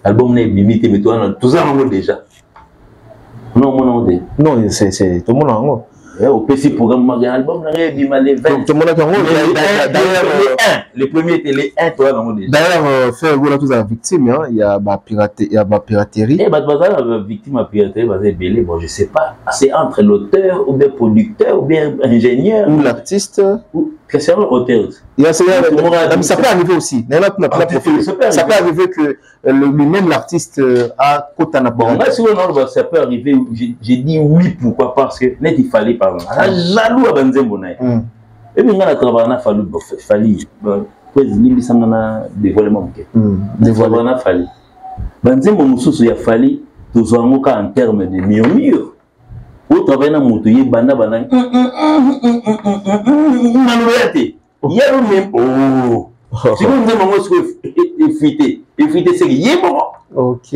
l'album n'est limité mais toi tout ça on déjà. Non c'est tout le monde en haut. Au PC programme album les 20. Les premiers étaient les 1 toi dans déjà. D'ailleurs faire voilà tous la victime hein, il y a ma piraterie. Et la victime à piraterie va belé bon je sais pas, c'est entre l'auteur ou bien producteur ou bien ingénieur ou l'artiste ou c'est un auteur. Il y a ça peut arriver aussi. Ça peut arriver que le même l'artiste a côté na bon moi si on ça peut arriver j'ai dit oui pourquoi parce que net il fallait par exemple jaloux à banzembo na et bien on a travaillé na fallait président sangana dévoilement dévoilement na fallait banzembo mususu ya fallait tozwangoka en termes de murmure au travail na moto ye banda banda manuete yero même oh si vous me demandez ce que effrité c'est yebo ok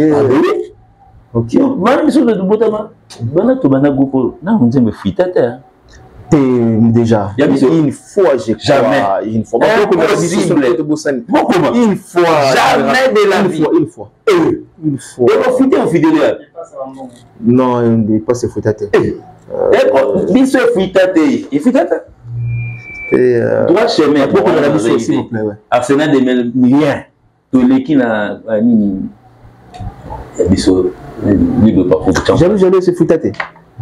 ok même sur le botama bana to bana groupe na on dit me fritateur déjà une fois j'ai jamais une fois jamais de la vie une fois et on fidèle non il pas se fritateur et se fritateur droit chemin pour qu'on a dit s'il vous plaît Arsenal de rien to l'équipe na nini biso libre pas pour jamais se fritateur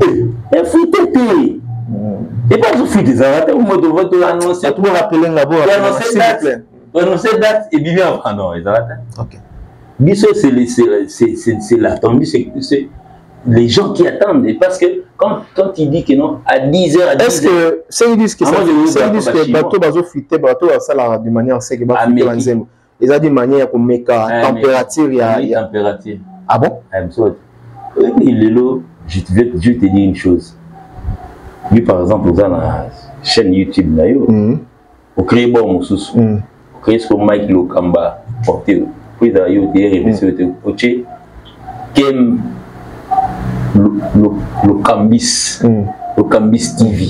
et fritateur et pas je fais des arrêtés au mode de vote annoncer tout rappeler là-bas annoncer date et bien ah non ils arrêtent OK biso c'est l'attente c'est les gens qui attendent parce que quand il dit que non à 10h à 10h est-ce que c'est ils disent que c'est bateau bazo friter bateau ça là de manière c'est que ba friter ils a de manière comme meka température il y a température ah bon I'm sorry Lelo je vais te dire une chose. Lui, par exemple, dans la chaîne YouTube, on crée bon mususu, on crée ce Mike Lokamba, porté, puis il y a des Kem Lokambis, Lokambis TV,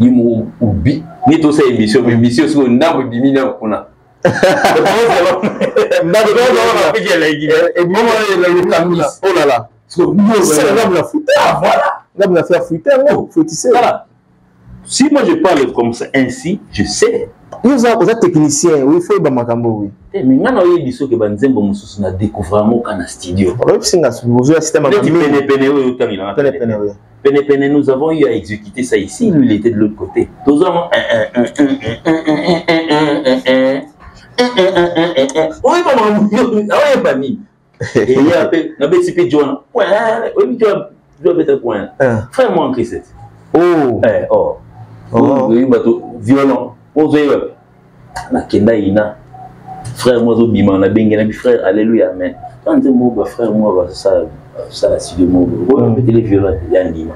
il m'a oublié. Ni tout ça émission, mais émission sur un arbre bimina on a. Oh là là. C'est la foot. Ah voilà. Là, on a fait fruiter, faut tisser. Voilà. Si moi je parle comme ça, ainsi, je sais. Vous êtes technicien, oui, il faut y avoir oui. Mais maintenant, il y a des choses que Banzembo Moussous n'a découvert dans le studio. Nous avons eu à exécuter ça ici, lui il était de l'autre côté. Nous avons oui, maman, et il y a un petit peu de John. Frère, moi en Christ. Oh. Violent. La Kenda Ina. Frère, moi, Zobima, on a bien frère, alléluia, amen. Quand tu m'as frère, moi, ça, c'est de moi. On va les violents, il y a un Nima.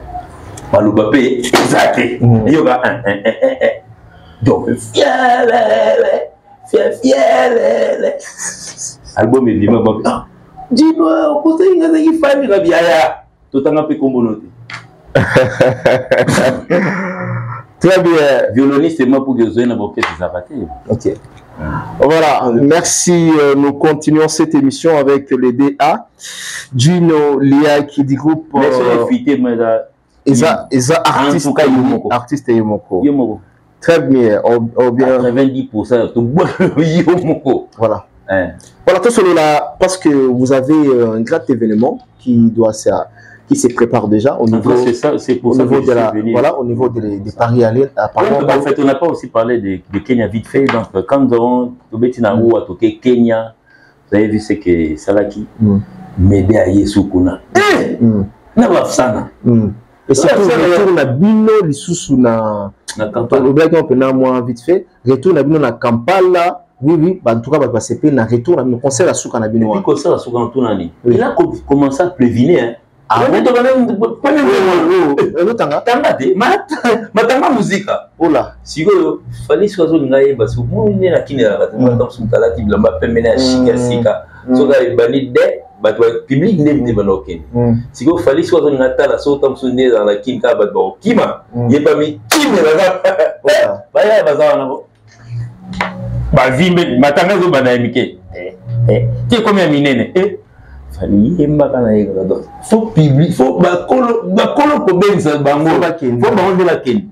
Malubapé, exact. Il y aura un. Donc, fier. Album est Dima, dis-moi, on peut dire qu'il faut faire la vie. Tout un peu comme très bien. Violoniste et moi pour que je sois des ok. Voilà, merci. Nous continuons cette émission avec les DA. Gino Lia qui dit groupe. Artiste Yomoko. Très bien. 90% Yomoko. Voilà. Voilà, tout cela là, parce que vous avez un grand événement qui se prépare déjà au niveau, au niveau des paris allés. En fait, on n'a pas aussi parlé de Kenya vite fait. Donc, quand nous avons toqué Kenya, vous avez vu ce que Salaki m'aidait à Yesukuna. Et c'est pour retour na bino lisusu na Kampala. On vite fait. Retour na bino na Kampala. Oui, en tout cas, va passer na retour na concert à Souka na bino. Puis concert à Souka Ntunani. Il a commencé à prévenir. Ah, matanga muzika. Ola. Si vous fallait choisir ngaye parce que moi il est qui là dans son talati blamba pemena shika sika. So ga bani de but public name de baloken. Si vous fallait choisir ngata la so tam sonné dans la kinka bat ba kima. Il pas mis kima là. Ba ya baza na bo. Ba vimbe matanga zo bana mike. Ti combien minene? fali yembaka na ye kaka donc faut publier faut bakolo kobenisa bango faut bango nde bakende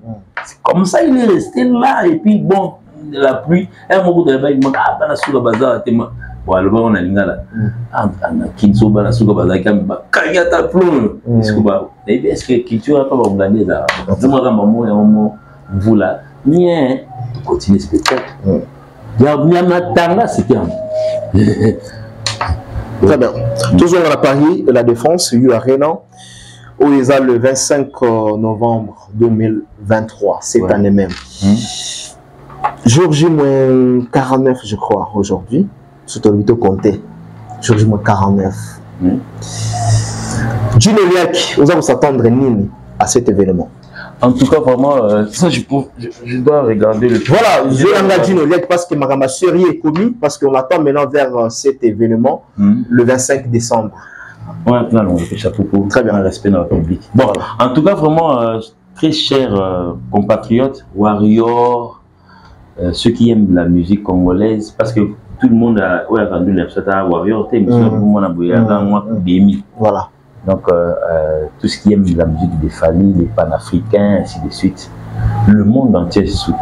comme ça il est resté là et puis bon la pluie un moko de baï maka bana suka bazar tema bon aloba on a lingala ana kinso bana suka bazar kam bakanya ta plomb est-ce que ba est-ce que culture pas ba ngane da zuma kama mo ya mo vula bien continuer spectacle ya tanga c'était très bien. Toujours à Paris, la Défense, il y a Renan, où ils ont le 25 novembre 2023, cette année même. Jour J-49, je crois, aujourd'hui. Surtout le compté. Jour J-49. Gino Liak, vous allez s'attendre à cet événement. En tout cas, vraiment, ça, je dois regarder le... Voilà, je regarde Gino Liak parce que ma série est commis, parce qu'on attend maintenant vers cet événement, le 25 décembre. Ouais, là, on fait chapeau pour très bien respect dans le public. Bon, voilà. En tout cas, vraiment, très chers compatriotes, warriors, ceux qui aiment la musique congolaise, parce que tout le monde a rendu l'épisode à warrior, voilà. Donc, tout ce qui aime la musique des familles, les panafricains, ainsi de suite, le monde entier se soutient.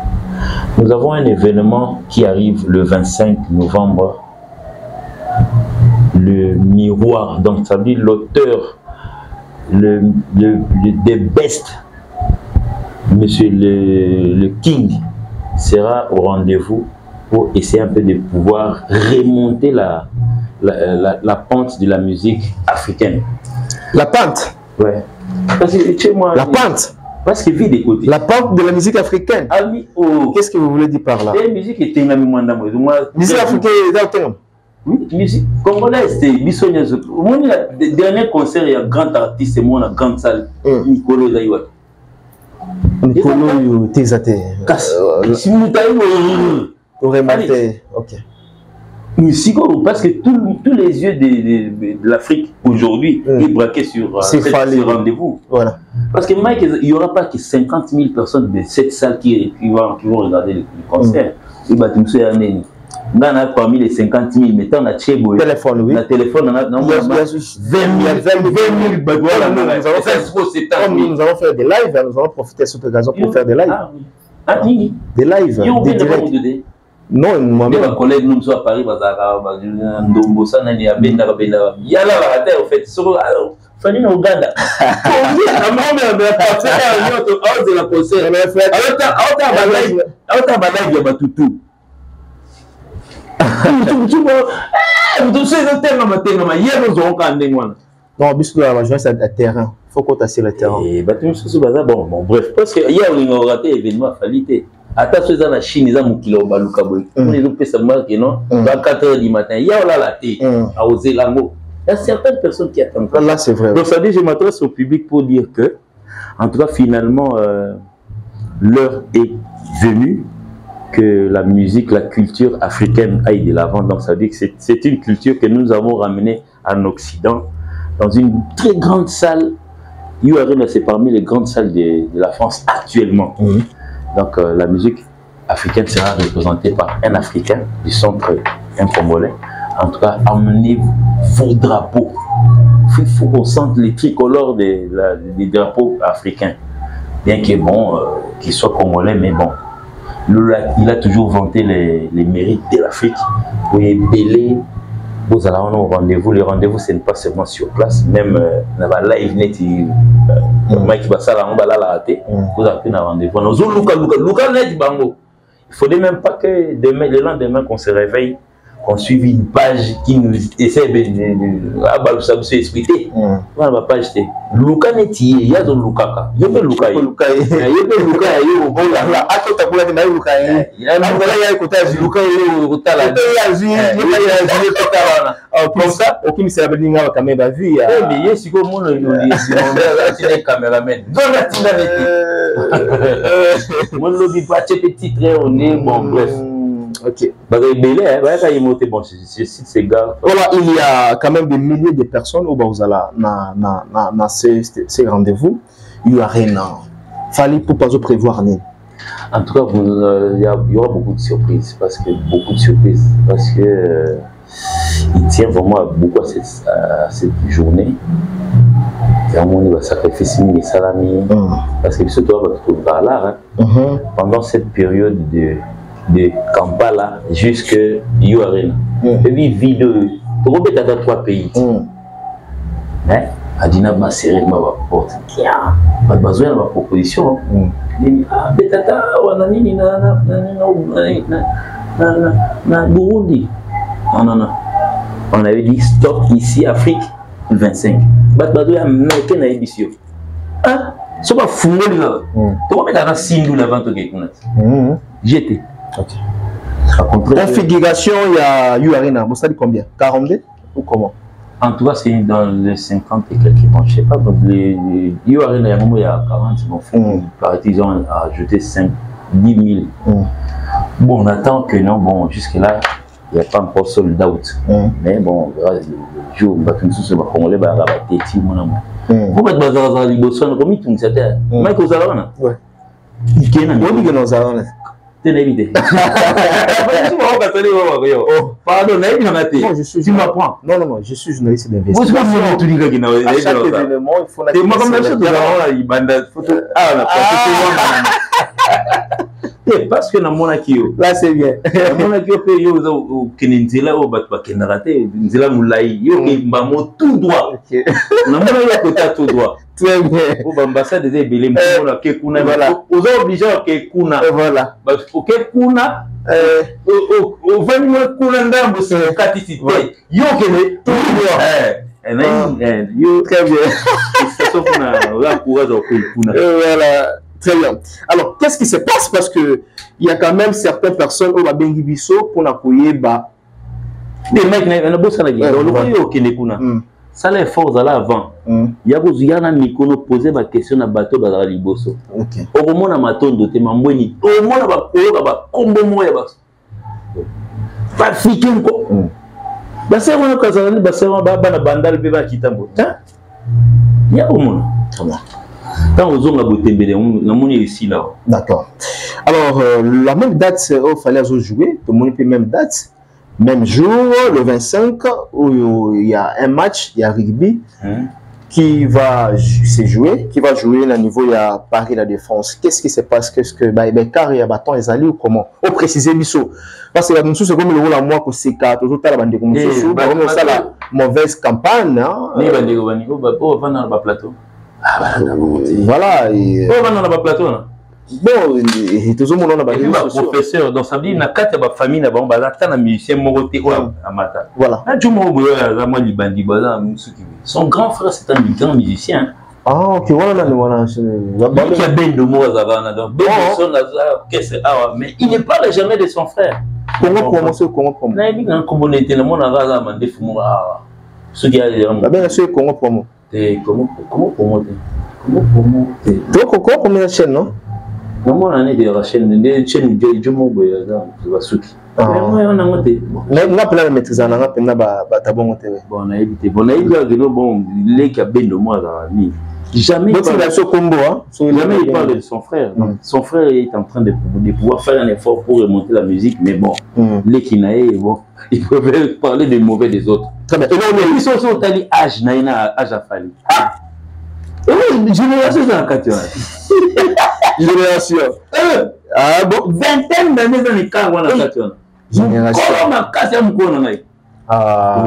Nous avons un événement qui arrive le 25 novembre, le miroir. Donc, ça veut dire l'auteur, des bestes, monsieur le King, sera au rendez-vous pour essayer un peu de pouvoir remonter la pente de la musique africaine. La pente? Ouais. Parce que chez moi, la pente? Parce que vit des côtés. La pente de la musique africaine? Ah oui, oh. Qu'est-ce que vous voulez dire par là? La musique était la musique africaine est dans. Oui, musique congolaise, c'est Bissogna. Le dernier concert, il y a un grand artiste, c'est moi, dans la grande salle, Nicolo Zayouat. Nicolo Tezate. Si vous avez ok. Musique, parce que tous les yeux de l'Afrique aujourd'hui est braqué sur ce rendez-vous. Voilà. Parce que Mike, il n'y aura pas que 50 000 personnes de cette salle qui vont regarder le concert. Parmi les 50 000, mettons la téléphone, oui. La téléphone, on a 20 000. Nous allons faire des lives, nous allons profiter de cette occasion pour faire des lives. Des lives. Non, moi-même. Mes collègues nous sont à Paris, Fanny Uganda. Non, puisque la joie c'est le terrain. Il faut qu'on tasse le terrain. Bon, bref, parce que hier on a raté l'événement falité. Attention dans la Chine, ils ont kilo baluka boy. On les ont fait seulement que non, à 4h du matin. Hier on a laté à Ozelango. Il y a certaines personnes qui attendent. Là c'est vrai. Donc ça dit, je m'adresse au public pour dire que, en tout cas finalement, l'heure est venue que la musique, la culture africaine aille de l'avant. Donc ça veut dire que c'est une culture que nous avons ramenée en Occident dans une très grande salle. URN, c'est parmi les grandes salles de la France actuellement. Donc la musique africaine sera représentée par un Africain du centre, un Congolais. En tout cas, amenez vos drapeaux. Il faut qu'on sente les tricolores des drapeaux africains. Bien que bon, qu'ils soient congolais, mais bon. Il a toujours vanté les mérites de l'Afrique. Vous voyez, Bélé, vous allez au rendez-vous. Le rendez-vous, ce n'est pas seulement sur place. Même dans la live net, Mike Bassala, on va la rater. Vous avez un rendez-vous. Il ne faudrait même pas que le lendemain qu'on se réveille, qu'on suive une page qui nous essaie de expliquer. Voilà ma page. Luka neti il y a donc Lukaka. Il y a Luka. Comme ça, aucun s'est abonné à la caméra vue. Mais il y a si comme on le caméraman. Mon lobby pas petit très on est bon bref. Ok. Voilà, il y a quand même des milliers de personnes au Baouzala dans ces rendez-vous. Il y a rien. Il fallait pour pas prévoir. En tout cas, il y aura beaucoup de surprises. Beaucoup de surprises. Parce que il tient vraiment beaucoup à cette journée. Vraiment, il va sacrifier mes salami. Parce que ce toi va trouver par là, pendant cette période de Kampala jusqu'à Arena. Et puis, vie de. Tu as 3 pays. Mais, Adina m'a serré ma porte. Pas besoin de ma proposition. Ah, Betata, Wanani, na Burundi. Non. On avait dit stop ici, Afrique, 25. Batbadou a marqué na édition. Ah, c'est pas fou, là. Tu vas mettre un signe là avant que tu j'étais. Configuration, il y a Arena. Vous savez combien? 42 ou comment? En tout cas, c'est dans les 50 et quelques. Bon, je sais pas, les Arena, il y a 40. Bon, paraît-il, ils ont ajouté 10 000. Bon, on attend que non, bon, jusque-là, il n'y a pas encore sold out. Mais bon, le jour où on se va congolais, on va rabattre mon amour. Vous êtes basé dans les Boston, comme il y a un Michael Zalana. Oui. Il y a un Zalana. C'est l'évité. Pardon, tu m'apprends. Non, je suis journaliste d'investissement. Vous êtes tout dit que à chaque événement, il faut la parce que dans mon akio là c'est bien mon akio pe yo au Kenenzela au batwa kenarate nzela mulai yo ke mbamo tout droit na mon yo côté tout droit très bien au ambassade des belé mona ke kuna voilà aux obligés ke kuna voilà parce que kuna au 20 mois kuna ndambo c'est caticité yo ke tout droit yo très bien ça sauf na la courage au kuna voilà. Très bien. Alors, qu'est-ce qui se passe? Parce que il y a quand même certaines personnes au Babengi Bisso pour n'appuyer bas. Des mecs, on a besoin de dire, ça les forces à l'avant. Il y a un micro poser ma question à bateau dans la Liboso. Au moment où on a doté ma moine, au moment où on a combo moyen bas. Pas fiqué encore. Basé on a casé, basé on a bana bandal beba kitambo. Il y a au monde. Quand on a beauté, on est ici là. D'accord. Alors, la même date, il fallait jouer, tout le monde peut même date, même jour, le 25, où il y a un match, il y a rugby, qui va se jouer, qui va jouer au niveau de Paris La Défense. Qu'est-ce qui se passe? Qu'est-ce que car il y a bâton les alliés ou comment? Au préciser Bisso. Parce que la c'est comme le rôle à moi que c'est qu'à tout à la bande comme ça la mauvaise campagne. Ni bande au plateau. Voilà. On a pas plateau. Bon, et tout le monde a un professeur dans sa vie, na kata ba famille na ba na musicien moroté amata. Voilà. Son grand frère c'est un grand musicien. Ah OK, voilà. Il y a ben de mots avant donc mais il ne parle jamais de son frère. Comment na bi na kombo n'était le monde à mandé fumo ce qui a bien sûr comment promo. Comment combien de chaînes, non? Non, moi, on a des chaînes, des chaînes de Jomo, on a plein de maîtrises, on a plein de bon TV. Bon, on a évité. Bon, les cabines de moi, jamais il parle de son frère. Son frère est en train de pouvoir faire un effort pour remonter la musique, mais bon, les Kinaï, bon, ils peuvent parler des mauvais des autres. Très bien. Et là, ils sont sur tali âge, naïna, âge à fallu. Et oui, génération, c'est un quatrième. Génération. Ah bon, vingtaine d'années dans les cas, on a quatrième. Génération. Comment on a cassé un mouton, on a eu. Ah.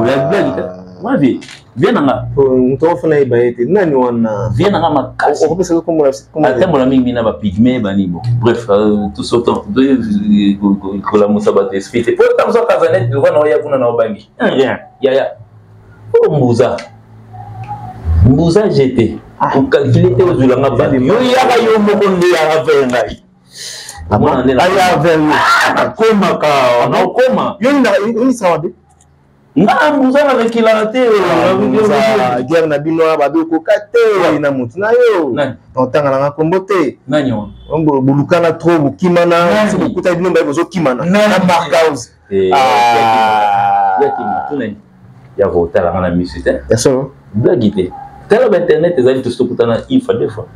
Moi, viens là. On t'offre une baïette. Viens là, ma casse. On peut se comment attends, mon ami, il n'a pas pygmé, banibo. Bref, tout ce temps. Que la moussa batte esprit. Pour tant que ça, Kazanet, le roi n'a pas de bangi. Rien. Yaya. Oh, Moussa. Moussa, j'étais. Pour calculer aux Zulanga Bani. Il y a eu un moment de la veille. Comment? Na Moussa avec il a raté guerre na bino babe ko kate na mutina yo ntanga na kombote nanyo ombo bulukana trop bukimana si bukuta bino ba bozo kimana na markaus ya kimana ya votala na misite eso blagite tala internet ezali to stokutana une fois deux fois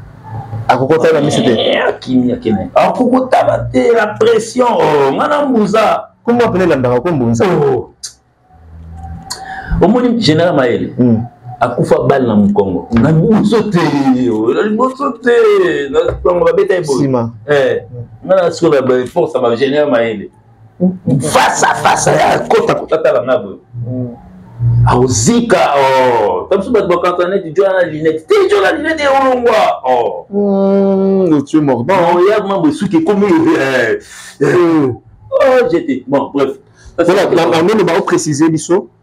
akokota na misite kimia kene akokota bate la pression mana Moussa comment appeler la ndaka ko mbunza Au moins, général Maël, akufa balle na Mukongo. Na bosote, na bosote, na Congo ba beta ebo. Na sur la force ça va général Maël. Face à face, à côté la nabo. Auzika, oh, comme ça, quand on est du la lunette, tu joues la lunette et on voit, oh. Tu es mort. Non, il y a un truc qui est comme oh, j'étais. Bon, bref. Voilà, on va préciser,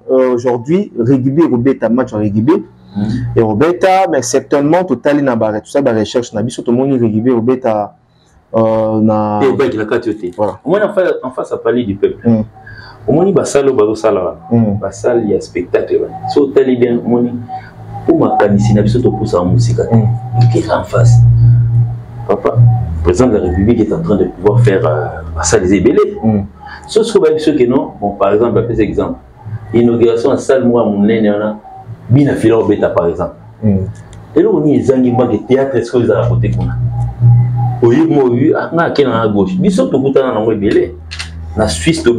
aujourd'hui, rugby, Robeta, match en rugby. Et Robeta, mais certainement, total, il y a tout ça, la recherche, tout le monde, rugby, Robeta. Voilà. Au moins, en face, à parler du peuple. Au moins, il y a salle, il y a spectacle. Si vous avez bien, pour ma canissine, il y a pour ça en musique. Qui est en face. Papa, le président de la République est en train de pouvoir faire ça les ébélés. Sauf que non, bon, par exemple, par exemple, l'inauguration en salle, moi, mon nez, bien affilé au bêta, par exemple. Et là, on y a des théâtres, est-ce que vous avez à côté? Oui, moi, oui, à gauche. Mais sauf que vous avez un ébélé. La Suisse, tu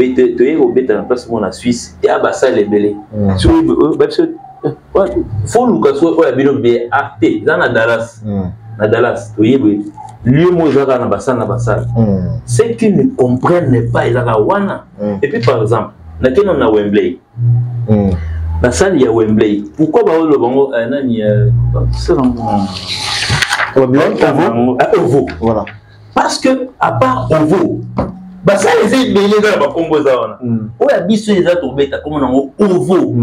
es au bêta, en place, moi, la Suisse, et à Bassa, les ébélés. Sur faut nous casser, on a bien obéi à T, dans la Dallas. Na Dallas, tu vois, lieu mozaka na basal. Ceux qui ne comprennent pas, ils ont wana. Et puis par exemple, na keno na Wembley. La salle il y a Wembley. Pourquoi ba le bango nani c'est Ovo. Voilà. Parce que à part Ovo, ba ça les ébélés dans ba composa wana. O ya biso les autres beta comme na Ovo.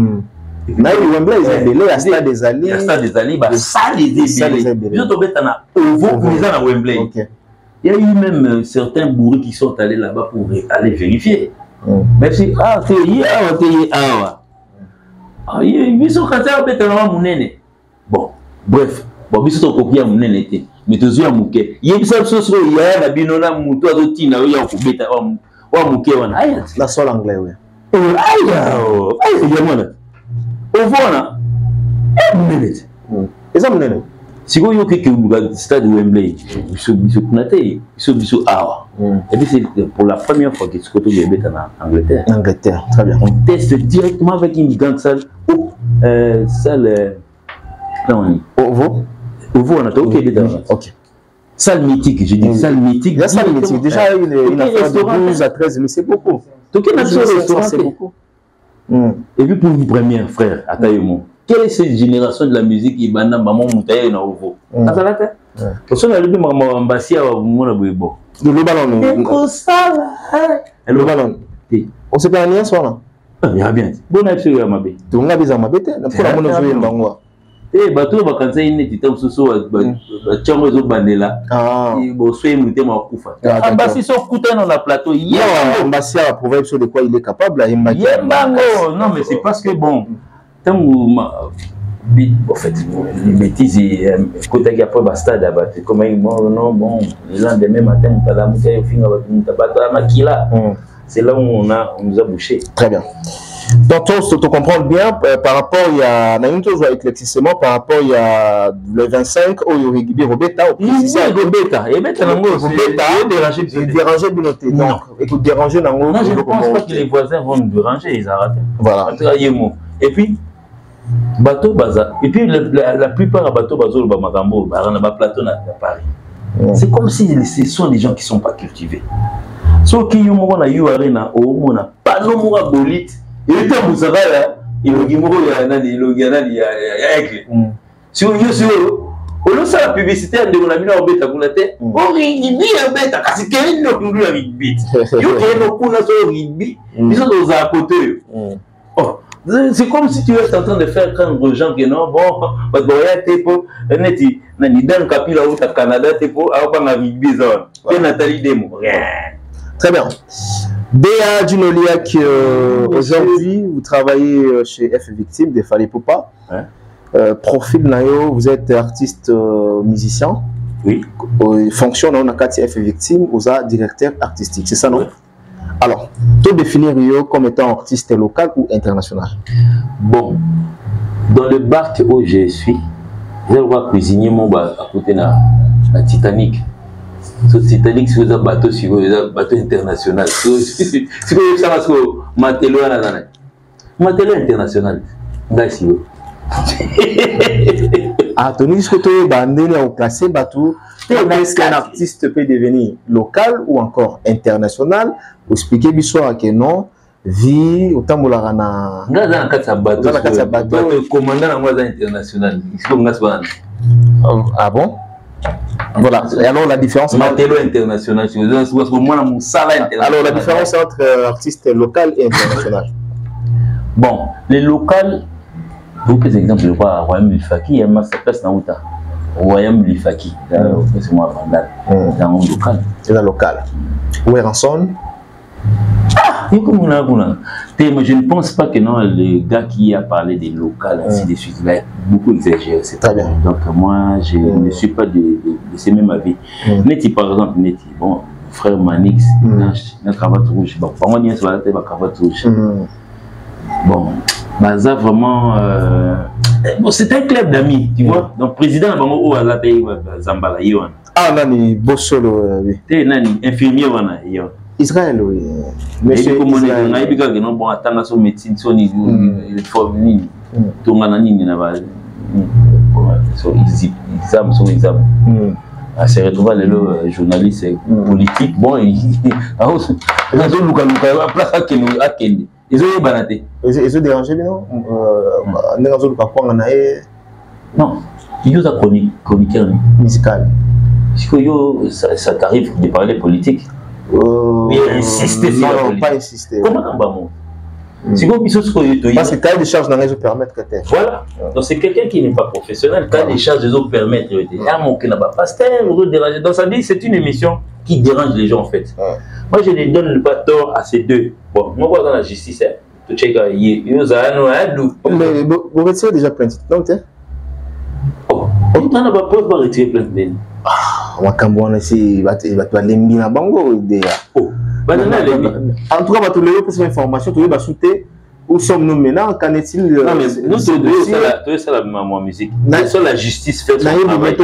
Na Wembley ils ébélés à stade des Alliés. À stade des Alliés, bah ça les ébélés. Ils ont beta na Ovo pour les à Wembley. Il y a eu même certains bourrus qui sont allés là-bas pour aller vérifier. Même si ils sont cassés à beta na munene. Bon, bref, bon ils sont copiés à munene était. Mais tous à mouké. Il y a une seule chose il y a la binona muto azotina il y a beta wa mouké wana. Aïe. La seule anglais oui. Aïe. Aïe, il y a moi. Au voilà, et ça me si vous avez que stade Wembley, ils sont connectés, ils sont awa. Et puis c'est pour la première fois que tu côté de en Angleterre. Angleterre, très bien. On teste directement avec une grande salle. Salle. Non, Ovo, on a tout ok. Salle mythique, je dis salle mythique. La salle mythique, déjà il a fait de 12 à 13, mais c'est beaucoup. Tout est restaurant, c'est beaucoup. Et puis pour une première, frère, à Taïmo, quelle est cette génération de la musique qui banda maman moutaye na Ovo? Azalata? Parce que le maman ambassia wa mona boybo. Le ballon. Le ballon. On se peut rien soit là. Il y a bien. Bon à sur ma bé. Tu n'as besoin ma bête. Pour la mona jouer mbangwa. Eh bateau ba kanza ine titam soso ba chango zo bandela. Ah. Bo soye muté ma kufa. Ambassi so kuta dans la plateau. Yeah, ambassi a prouvé sur de quoi il est capable à imaginer. Non mais c'est parce que bon tant en fait les bêtises quand il y a pas basta d'abord comme bon non bon le lendemain matin on t'a muté au fin on t'a battu à Makila. C'est là où on nous a bouché. Très bien. Donc, tu comprends bien, par rapport, il y a une chose éclaircissement, par rapport, il y a le 25, où il y a Rugby Robeta, au précisé. Robeta, et Robeta, il dérangeait bien noté. Donc, écoute, déranger dans non, je ne pense pas que les voisins vont nous déranger, ils arrêtent. Voilà. Et puis, bateau baza. Et puis, la plupart des bateaux bazo, le Bamagambo, le plateau à Paris. C'est comme si ce sont des gens qui ne sont pas cultivés. Sauf qu'il y a eu arena, au n'a pas de moura bolite. Il était à Moussara, il y a eu si on y est on a la publicité de mon ami en bêta, on a dit, oh, il dit un bêta, parce qu'il y a une rugby. Il y a un rugby, ils sont dans un côté. C'est comme si tu étais en train de faire craindre aux gens que non, bon, parce que tu es dans le Capila au Canada, tu es pour avoir un rugby. Tu es Nathalie Demo. Très bien. Béa Dunoliak, aujourd'hui, vous travaillez chez F Victime de Fali Poupa. Profil Nayo, vous êtes artiste musicien. Oui. Fonction dans la F Victime, vous êtes directeur artistique, c'est ça, non? Oui. Alors, tu définir Rio comme étant artiste local ou international? Bon, dans le bar où je suis, je vais cuisiner mon bar à côté de la Titanic. Ce Titanic, c'est un bateau international. C'est un bateau international. Merci. Ah, Tony, est-ce que tu es bandé au classé Batou? Est-ce qu'un artiste peut devenir local ou encore international? Pour expliquer l'histoire que non, vie, autant de la rana. Dans la carte à bateau, commandant la international. Ah bon? Voilà. Et alors la différence. Matélo international. Alors la différence entre artiste local et international. Bon, les locales, vous prenez exemple, je crois, Royaume Lifaki, il y a ma place dans l'Outa. Royaume Lifaki, c'est moi, dans le local. C'est la locale. Où est Ranson? Ah, je ne pense pas que non, le gars qui a parlé des locales, ainsi de suite, il a beaucoup exagéré. C'est très bien. Donc moi, je ne suis pas de ce même avis. Neti, par exemple, Neti, bon, frère Manix, il a cravate rouge. Bon, pas moi, il y a une cravate rouge. Bon, Baza vraiment. Bon, c'est un club d'amis, tu vois. Donc, président, Zambala, ah, Nani, Bossolo, oui. T'es Nani, infirmier, Israël, oui. Mais c'est comme on est dans les gars qui n'ont pas atteint son médecine, son niveau, il faut venir. Tout le monde n'a son examen. À se retrouver les journalistes politiques, bon, ils ont banaté. Ils ont dérangé, non? Non, ils ont chroniqué musical. Ça t'arrive de parler politique? Oui, insister sur la politique. Non, pas insister. Comment on va c'est comme parce que cahier de charge dans les autres permettre que tu. Voilà. Donc c'est quelqu'un qui n'est pas professionnel. Cahier de charge des autres permettre. Ah, mon qui n'a pas pasteur, déranger. Donc ça dit c'est une émission qui dérange les gens en fait. Moi je ne donne pas tort à ces deux. Bon, moi dans la justice, tu check mais vous retirez déjà plainte. Donc oh, on n'a pas peur de retirer plainte. Wakambwana si batu alembi na bango idea. Oh, en tout cas, tu les pour cette information, tu vas shooter où sommes-nous maintenant? Qu'en est-il? Non mais nous c'est ça la musique. C'est la justice fait son travail.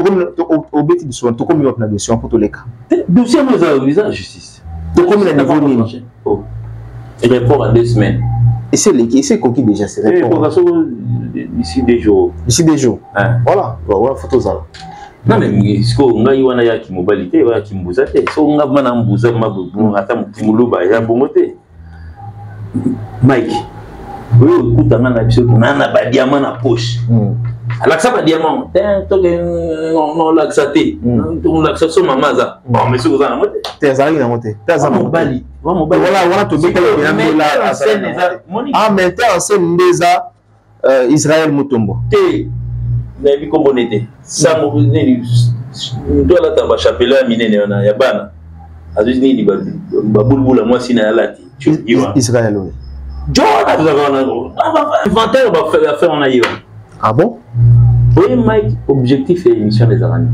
Au bêtis du soin, tout comme il y a des dossiers pour tous les cas. Dossier moi ça la justice. Tout comme le niveau ninja. Oh. Il répond à 2 semaines. Et c'est coquille déjà, c'est répond. D'ici 2 jours. D'ici 2 jours. Voilà, voilà photo ça. Non mais siko ngai wana ya kimobalité wa kimbuzate so nga mana mbuza mabubu ata mukimuluba ya bongote Mike oui kutanga na biso nana ba diamant na poche alaksa ba diamant to non laxate to laxa so mamaza bon mais siko zana mote tezali na mote tezana mobali voilà to beka na mela ah mais t'es ancien ndeza Israël Mutombo mais bi kombo nete ça mo nini doit la tamba chapela minene na ya bana azu nini ba bulbula moi sina ya lati Israël oui John inventaire va faire on a eu ah bon oui Mike objectif et émission des araignées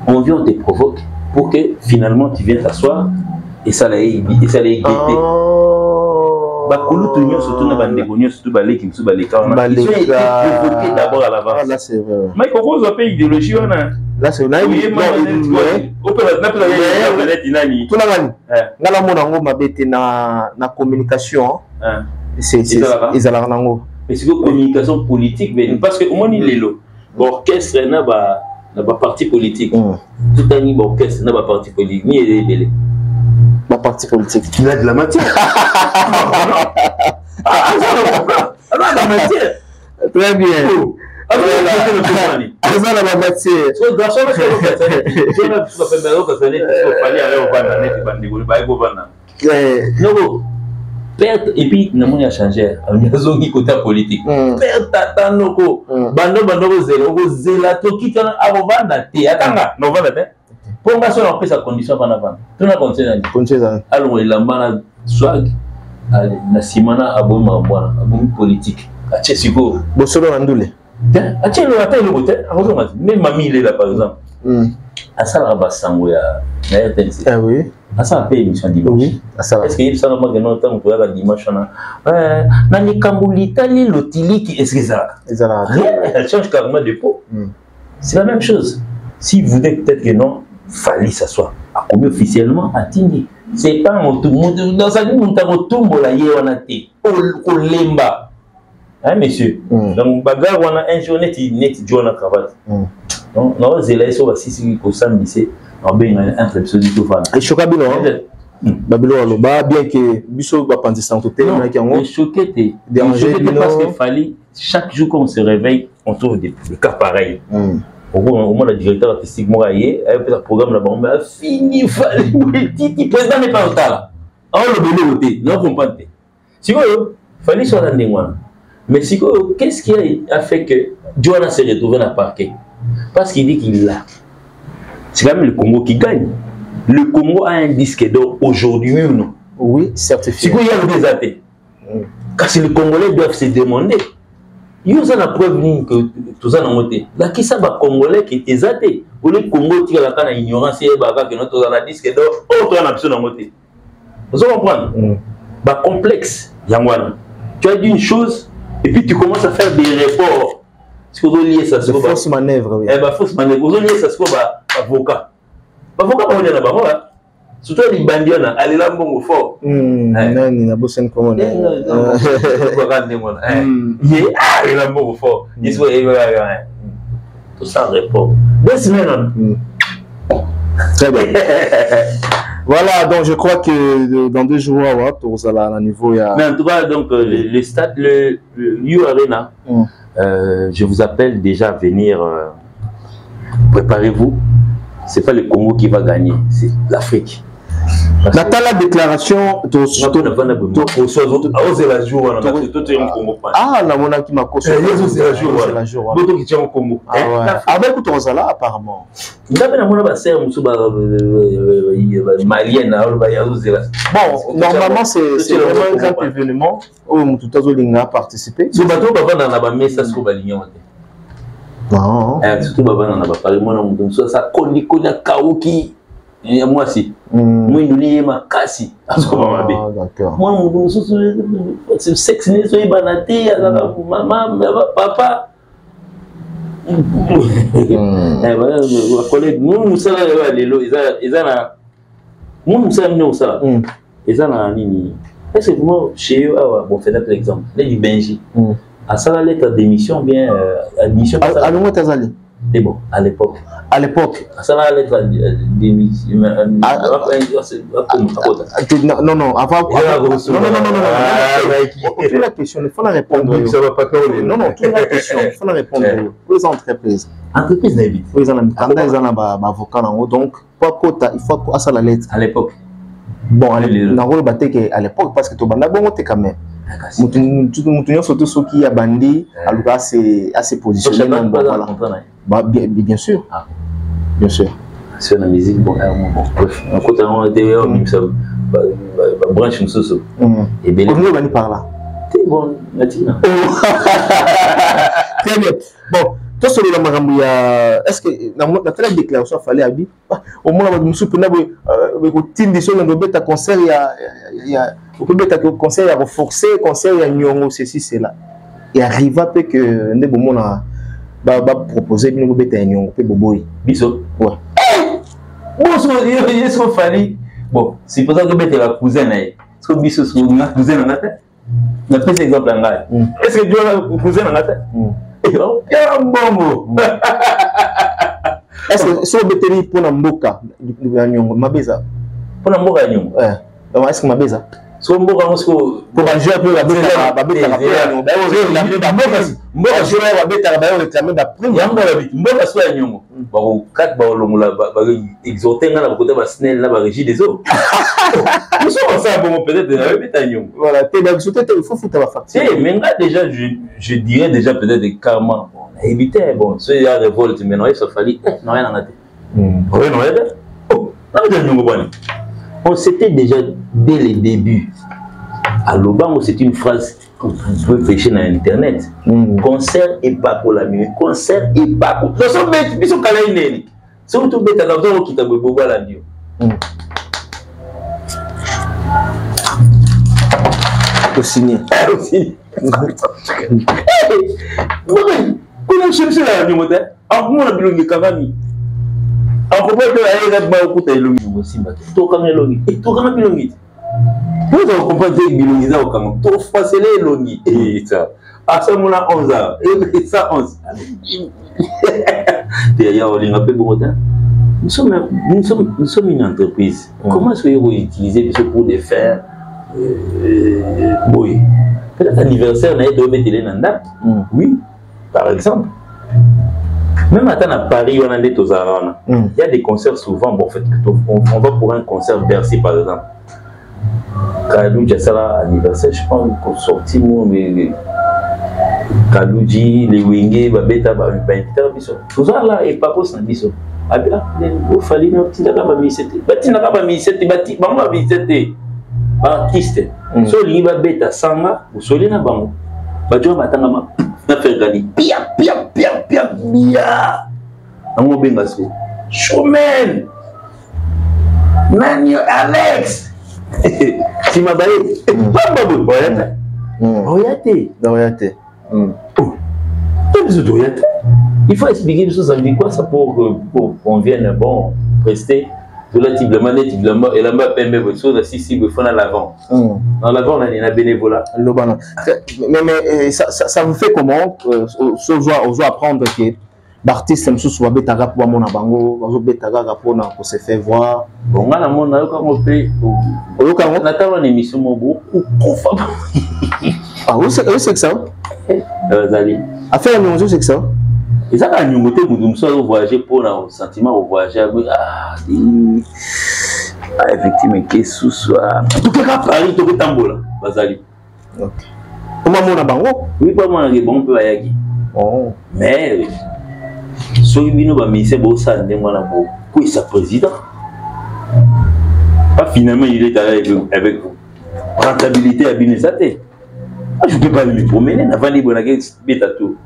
on vient on te provoque pour que finalement tu viennes t'asseoir et ça l'a guetté Bakulu tout le surtout na bandegonios surtout baleki msu baleka on a provoqué d'abord à l'avance. Là c'est vrai. Mais comment on appelle idéologie on a là c'est na oui on peut la dinani tout la mani ngala mona ngo mabete na communication c'est ezala nango mais c'est communication politique mais parce que au moins il est là orchestre na ba parti politique tout un orchestre na ba parti politique ni est ma parti politique. Il a de la matière. La matière. Très bien. La matière. Perte et puis na moni a changé azongi côté politique perte tanoko bando zela to kitana avanda te atanga no vanda te ponga so na pesa condition bana bana tuna conseil alors elamba na swag na simana aboma mwana abomi politique ache siko bosolo ndule ache lo ata lo bote azo mati même mami il est là par exemple asala basango ya na RTNC ah oui asa pe émission dimanche oui asala est-ce que il sana ma geno tant pour la dimanche na ni kambulita li lotiliki est-ce que ça elle change carrément de peau c'est la même chose si vous dites peut-être que non fallait s'asseoir à combien officiellement à Tindi c'est pas mon tout dans sa vie mon tabotumbo la yé on a té o lemba Hein, monsieur? Donc, bagarre, on a un jour net, John a cravate. Donc, on a zélé sur la 6 au samedi, on a bien un très petit peu. Et Chokabilo, Babylone, bien que Bissot va penser sans tout non, les choqués parce qu'il fallait chaque jour qu'on se réveille, on trouve des cas pareils. Au moins, le directeur artistique Moraillé, avec le programme là-bas, on a fini, le président n'est pas au tas là. On le béné au thé, non comprendre. Si vous fallait soit dans des mois. Mais si vous, qu'est-ce qui a fait que Johanna s'est retrouvé dans le parquet? Parce qu'il dit qu'il l'a. C'est quand même le Congo qui gagne. Le Congo a un disque d'or aujourd'hui ou non? Oui, certifié. Si vous y a des athées, parce que les Congolais doivent se demander. Ils ont la preuve que tout ça n'a monté. Là, qui ça va Congolais qui est athée? Pour le Congo, tu as la canne ignorance et que notre dans la disque d'or, autre en absolu n'a monté. Vous comprenez? Bah complexe, Yangwana. Tu as dit une chose et puis tu commences à faire des reports. Ce que vous liez ça, c'est fausse manœuvre. Oui. Eh ben fausse manœuvre. Vous liez ça, c'est quoi? Avocat. Avocat, on est là-bas. Surtout les bandits, allez là, bon, fort. Non, il y a beaucoup de commandes. Il est là, bon, fort. Tout ça répond. 2 semaines. Très bien. Voilà, donc je crois que dans 2 jours, vous allez à niveau. Mais en tout cas, donc, le stade, le U Arena, je vous appelle déjà à venir. Préparez-vous. Ce n'est pas le Congo qui va gagner, c'est l'Afrique. Dans la déclaration, ah, la monnaie qui m'a conçu. La jour. Avec tout ça, apparemment. Bon, normalement, c'est vraiment un grand événement où tout le monde a participé. Non. Surtout Baba n'a pas parlé, ça connaît Kaouki. Et moi aussi. Moi, il y a ma cassi. Moi, c'est sexe, c'est banaté, maman, papa. Nous sommes est-ce que moi, chez eux, bon, fait un exemple, les Benji. À ça, la lettre d'émission, bien, admission. À nous, t'es allé. C'est bon, à l'époque. À l'époque. À ça, la lettre d'émission. Non, non, avant. Non, la question, il faut la répondre. Non, non, toute la question, il faut la répondre. Pour les entreprises. Entreprises, n'habite. Pour les entreprises, quand ils ont un avocat, donc, il faut à ça la lettre. À l'époque. Bon, à l'époque, parce que tu as bon, tu quand même. Surtout ceux qui a bandit, à ses positions. Bien sûr. Bien sûr. C'est la musique, bon, bref. En côté, on était branche nous et bien. On va par là. C'est bon, Natina. Très bien. Bon. Tout ce que nous avons, est-ce que dans la déclaration, il fallait habiller au moins, nous soutenons que le conseil, il y a un conseil à renforcer, conseil à nyongo, ceci, cela. Et arrive à peu que nous avons proposé que nous avons nyongo, peu boboy. Biso. Ouais. Bon, ce qu'il fallait. Bon, c'est pour ça que nous avons la cousine. Est-ce que biso, c'est une cousine en la tête? On a pris cet exemple en là. Est-ce que tu as une cousine en la tête? Est-ce que si on met pour Namboka, Mabeza pour Namboka, est-ce que Mabeza si on pour jouer un peu la je dirais déjà peut-être carrément éviter bon il y a révolte mais non il fallait non rien en a on s'était déjà dès le début à l'Obango c'est une phrase qu'on peut pêcher dans internet concert et pas pour la nuit concert et pas pour nous sommes ils sont calés surtout bête à la zone qui t'a bobo la nuit au signer kuna chercher la nuit moteur en moi la bilongi kavami en propos de la ba okuta ilongi mosimba to kama ilongi to kama bilongi vous comprendre bilongi za okanga to facile ilongi et ça À ce moment-là, 11 ans. Et ça, 11. Nous sommes une entreprise. Comment est-ce que vous utilisez ça pour des faire oui. Peut-être anniversaire, on a été mettre dans date. Oui, par exemple. Même à Paris, on a des choses à il y a des concerts souvent. Bon, en fait, on va pour un concert Bercy, par exemple. Kalou, il y a ça anniversaire, je pense qu'on sortit, mais Kalouji, les Wingé, Babeta, tout ça là, et pas pour s'en dire. Il fallait que tu n'aies pas mis cette. Tu n'as pas mis cette. Artiste. So li ba beta sanga usoli na bango. Bajo batanga ma na fergali. Pia. Ango benga so. Showman. Man Alex. Si ma baye. Baba boyate. Oyate. Il faut expliquer les choses, ça veut dire quoi ça pour qu'on vienne bon prester relativement, et là-bas, si vous faites en avant. En avant, on a un bénévolat. Mais ça vous fait comment aux apprendre que l'artiste aime souvent bêta pour mon abango, bêta pour se faire voir. Bon, on a mon paye. On a une émission beaucoup. Ah, où c'est que ça? Zali. Affaire à nous, c'est que ça? Et ça, quand nous sommes voyager pour un sentiment, voyager, effectivement, qu'est-ce que soit. Tout cas, Paris, tout est tambour, Bazali. Comment on a bango? Oui, pas moi, on bon peu ayagi. Mais, ce qui nous va misser, ça, pour sa président. Pas finalement, il est avec vous. Rentabilité à Binesate. Je ne peux pas me promener avant les bonnes bêta tout.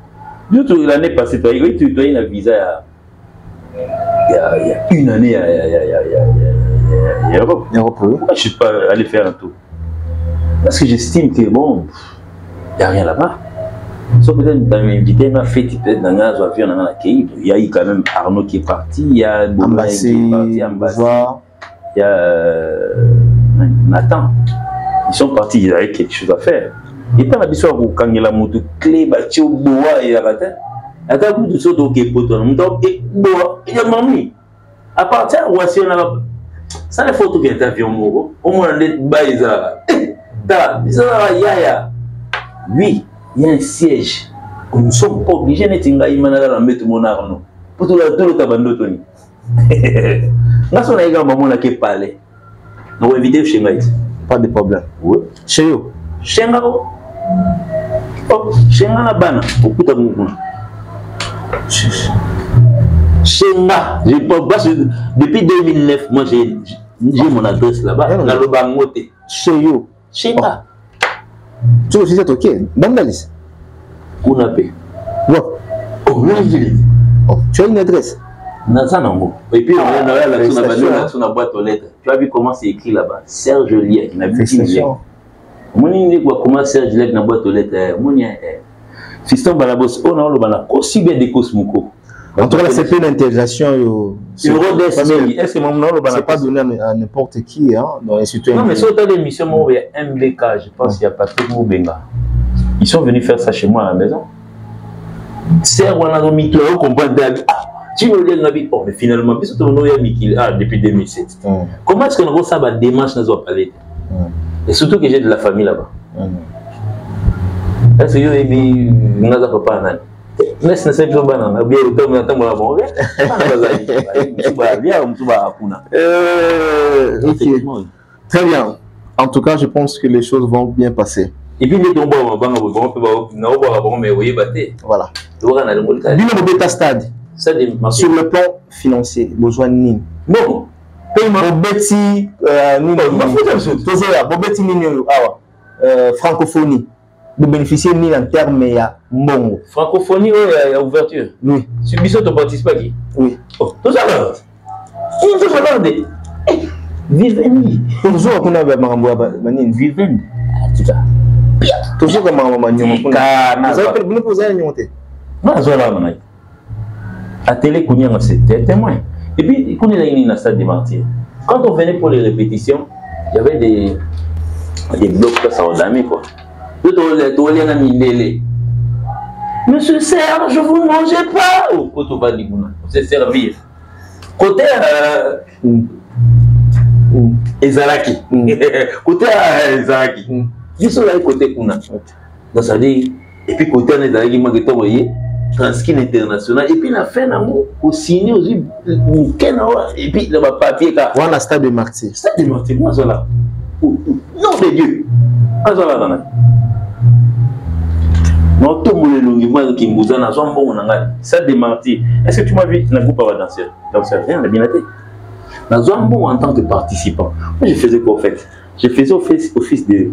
L'année passée, tu as eu un visa il y a une année à Europe. Moi, je ne suis pas allé faire un tour. Parce que j'estime que bon, il n'y a rien là-bas. Sauf peut-être dans l'invité, m'a fait peut-être dans un avion dans la Caïbe. Il y a eu quand même Arnaud qui est parti, il y a Boumba qui est parti, il y a Nathan. Ils sont partis, ils avaient quelque chose à faire. Et puis, quand il y a la moto clé, il y a bois et la bataille. Il y a beaucoup de choses qui sont il y a mamie. À partir de si on a ça, les photos qui sont avion, au moins, les baïsa. Oui, il y a un siège. Nous ne sommes pas obligés de mettre mon arme. Pour tout le tabando, Tony. Nous sommes également qui parler. Nous avons invité chez Maïs. Pas de problème. Oui. Chez eux. Shengaro. Oh, Shenga bana. Okuta mungu. Shenga. Depuis 2009, moi j'ai mon adresse là-bas. Dans le Bangote. Chez eux. Shenga. Tu aussi c'est ok. Bandalis. Kunape. Oh, tu as une adresse. Et puis on est là sur la boîte aux lettres. Tu as vu comment c'est écrit là-bas? Serge Liek. Il n'a vu qui Liek. Comment Serge Liek na boîte aux lettres? Fiston Balabos, on a aussi bien des Cosmoko. En tout cas, c'est pas une intégration. C'est pas donné à n'importe qui. Hein, non, mais sur l'émission, il y a MBK, je pense qu'il y a Patrick Moubenga. Ils sont venus faire ça chez moi à la maison. Serge, on a mis tout le comprendre. Tu me dis, mais finalement, depuis 2007. Comment est-ce qu'on a ça la démarche dans notre palais? Et surtout que j'ai de la famille là-bas. Est-ce que je n'ai pas de mais ce n'est pas bien très bien. En tout cas, je pense que les choses vont bien passer. Et puis, voilà. Stade. Sur le plan financier, besoin de Nîmes. Bon, francophonie. De bénéficier ni en termes de mongo. Francophonie, il y a ouverture. Oui. Si tu participes à qui? Oui. Oh, tout ça là. Tout ça là. Vivendi. Toujours qu'on a Vivendi. Tout ça. Toujours comme maman vous avez posé un nyonte. Non, ça là, maman. À télé, c'était témoin. Et puis, il y a une stade des martyrs. Quand on venait pour les répétitions, il y avait des blocs que ça a damé quoi. Tout le monde a mindélé. Monsieur Serge, vous ne mangez pas. Oh, quand on va dire, c'est servir. Côté Ezalaki. Côté Ezalaki. Ils sont là côté Kuna. Donc ça dit, et puis côté Ezalaki, moi je voyez, Transkin International, et puis la fin au signé aussi, et puis le papier. On a stade de martyr. Stade de martyr, moi ça là. Non de Dieu. Moi ça là. Non, tout le monde qui nous a ça démentit. Est-ce que tu m'as vu dans le groupe à danser? Rien, on a bien été. Dans un bon en tant que participant, moi je faisais quoi en fait? Je faisais office de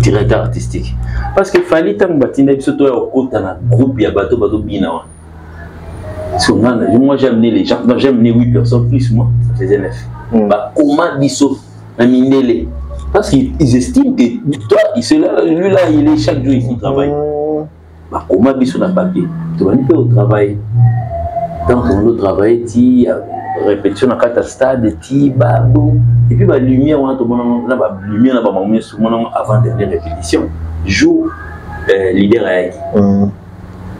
directeur artistique. Parce qu'il fallait tant que surtout au groupe, il y a bateau bina. Moi j'ai amené les gens, j'ai amené 8 personnes plus moi, ça faisait 9. Comment disso, parce qu'ils estiment que toi, lui là, il est chaque jour ici, il travaille. Comment biso na papier? Tu vas aller au travail. Tant qu'on travaille, tu répétition dans le stade, tu babou. Et puis la lumière, on a la lumière avant dernière répétition. Joue leader avec.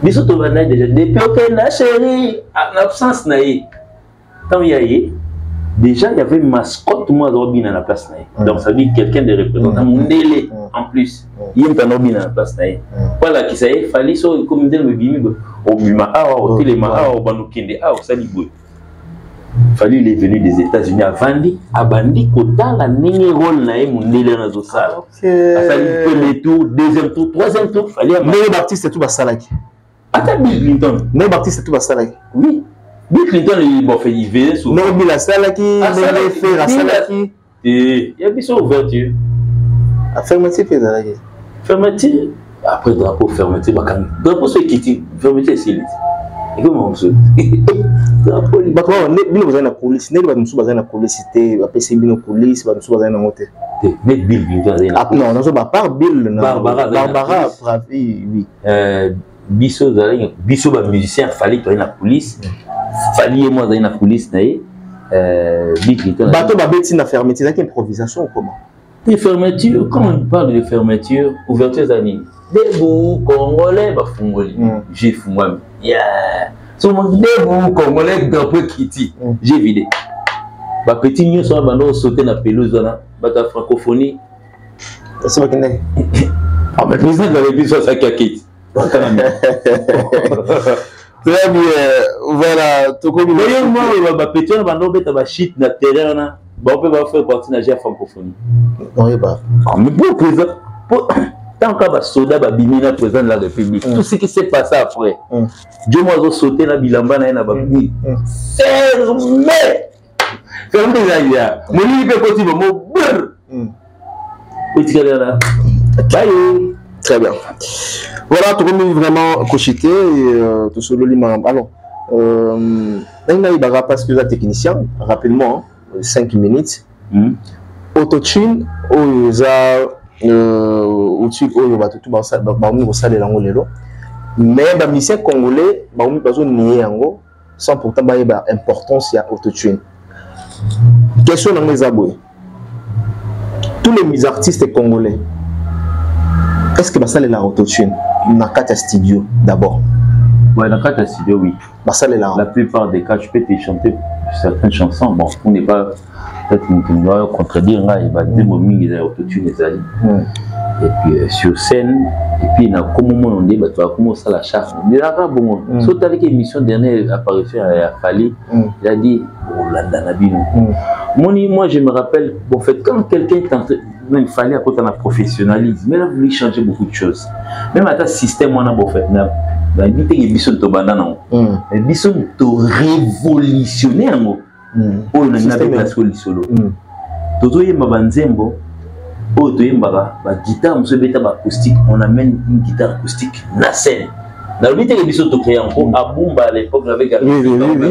Biso tu vas déjà depuis que la chérie en absence naïe. Tant il y a déjà il y avait une mascotte moi Robin à la place naïe. Donc ça veut dire quelqu'un de représentant Mundele en plus. Il y a un Robin à la place naïe. Voilà qui ça y est, fallait so comme dire me bimi au Bima au Téléma au Banukinde au Salibou. Fallait il est venu des États-Unis à Vandi, à Bandi Kota la nini rôle naïe Mundele dans zo sala. Fallait premier tour, deuxième tour, troisième tour, fallait mais Baptiste tout Basalaki. Attends Bill Clinton. Mais Baptiste tout Basalaki. Oui. Bill Clinton il venait souvent. Non, Bill Basalaki, mais fait Basalaki. Et il y a bien ouverture. À fermeture Basalaki. Fermeture. Après drapeau fermeture, drapeau c'est qui fermeture c'est lui. Et comment on se drapeau lui. Bah quoi, Bill vous avez la police, ne va nous soubaser la police, c'était après c'est Bill police, va nous soubaser la montée. Mais Bill Clinton. Non, non, pas par Bill. Barbara Bravi, oui. Bisso ba musicien fallait toi la police. Fallait moi dans la police naïe. Bill Clinton. Bateau ba bêtise na fermeture, c'est improvisation ou comment? Des fermetures, quand on parle de fermeture, ouverture d'année. Debout, Congolais, bah Fungoli. J'ai fumé. Yeah. Souvent, debout, Congolais, drapeau Kitty. J'ai vidé. Bah petit mieux soit bando sauter na pelouse là. Bah ta francophonie. C'est pas qu'il est. Ah mais président de la République soit ça qui Très bien. Voilà. Tout comme voyez moi, bah petit on bando beta ba shit na terrain là. Bah on peut pas faire partie de la francophonie. Non, pas. Mais pour président, tant que soldat va bimina président de la République, tout ce qui s'est passé après, Dieu m'a sauté la bilamba na babini. Fermé. Fermé là. Mon lui peut continuer mon brr. Petit gars là. Bye. Très bien. Voilà, tout le monde vraiment cochité et tout ce lolima. Alors, parce que la technicien, rapidement, 5 minutes. Autotune, mais les musiciens congolais, sans pourtant importance à autotune. Question dans les aboués. Tous les artistes congolais, est-ce que ça est la autotune dans le studio d'abord? Oui, dans le studio, oui. La plupart des cas, je peux te chanter certaines chansons. Bon, on n'est pas peut-être qu'on va contredire là, il va dire que il y a autotune les alliés. Et puis sur scène, et puis il y a comment on dit, tu vas commencer la charge. Il y a bon, surtout avec l'émission dernière apparition à Fali, il a dit, oh là là, moi je me rappelle, en fait, quand quelqu'un est entré, il fallait apporter un professionnalisme, mais là, vous voulez changer beaucoup de choses. Même à ta système, on a beau fait, il dit que les bisons te bandent, les bisons te révolutionner en haut. Oh, on a des places au solo. Toto y ma banzembo, oh, to y ma guitare, on se met à acoustique, on amène une guitare acoustique, na scène. Dans le but que les bisons te créent en haut, à Bumba à l'époque, avec un révolutionner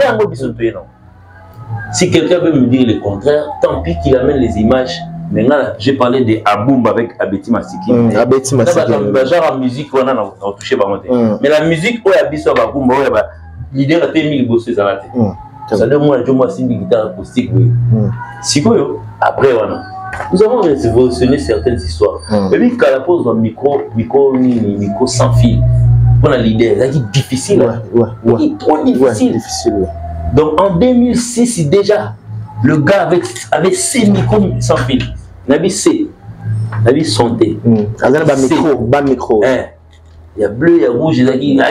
en haut, bisons te non. Si quelqu'un veut me dire le contraire, tant pis qu'il amène les images. Maintenant, j'ai parlé de Aboumba avec Abeti Masiki. Abeti Masiki. Genre la musique, on a touché par monter. Mais la musique, où il y a Bissou Aboumba, l'idée a été mise au César. Ça donne moi, je me suis une guitare acoustique. Si quoi, après, on a Nous avons révolutionné certaines histoires. Et puis, quand la pose dans micro sans fil, on a l'idée, c'est difficile. C'est trop difficile. Donc, en 2006, déjà, le gars avait 6 micros sans fil. Il avait C. Il avait santé. Il y a micro. Il y a bleu, il y a rouge, il y a.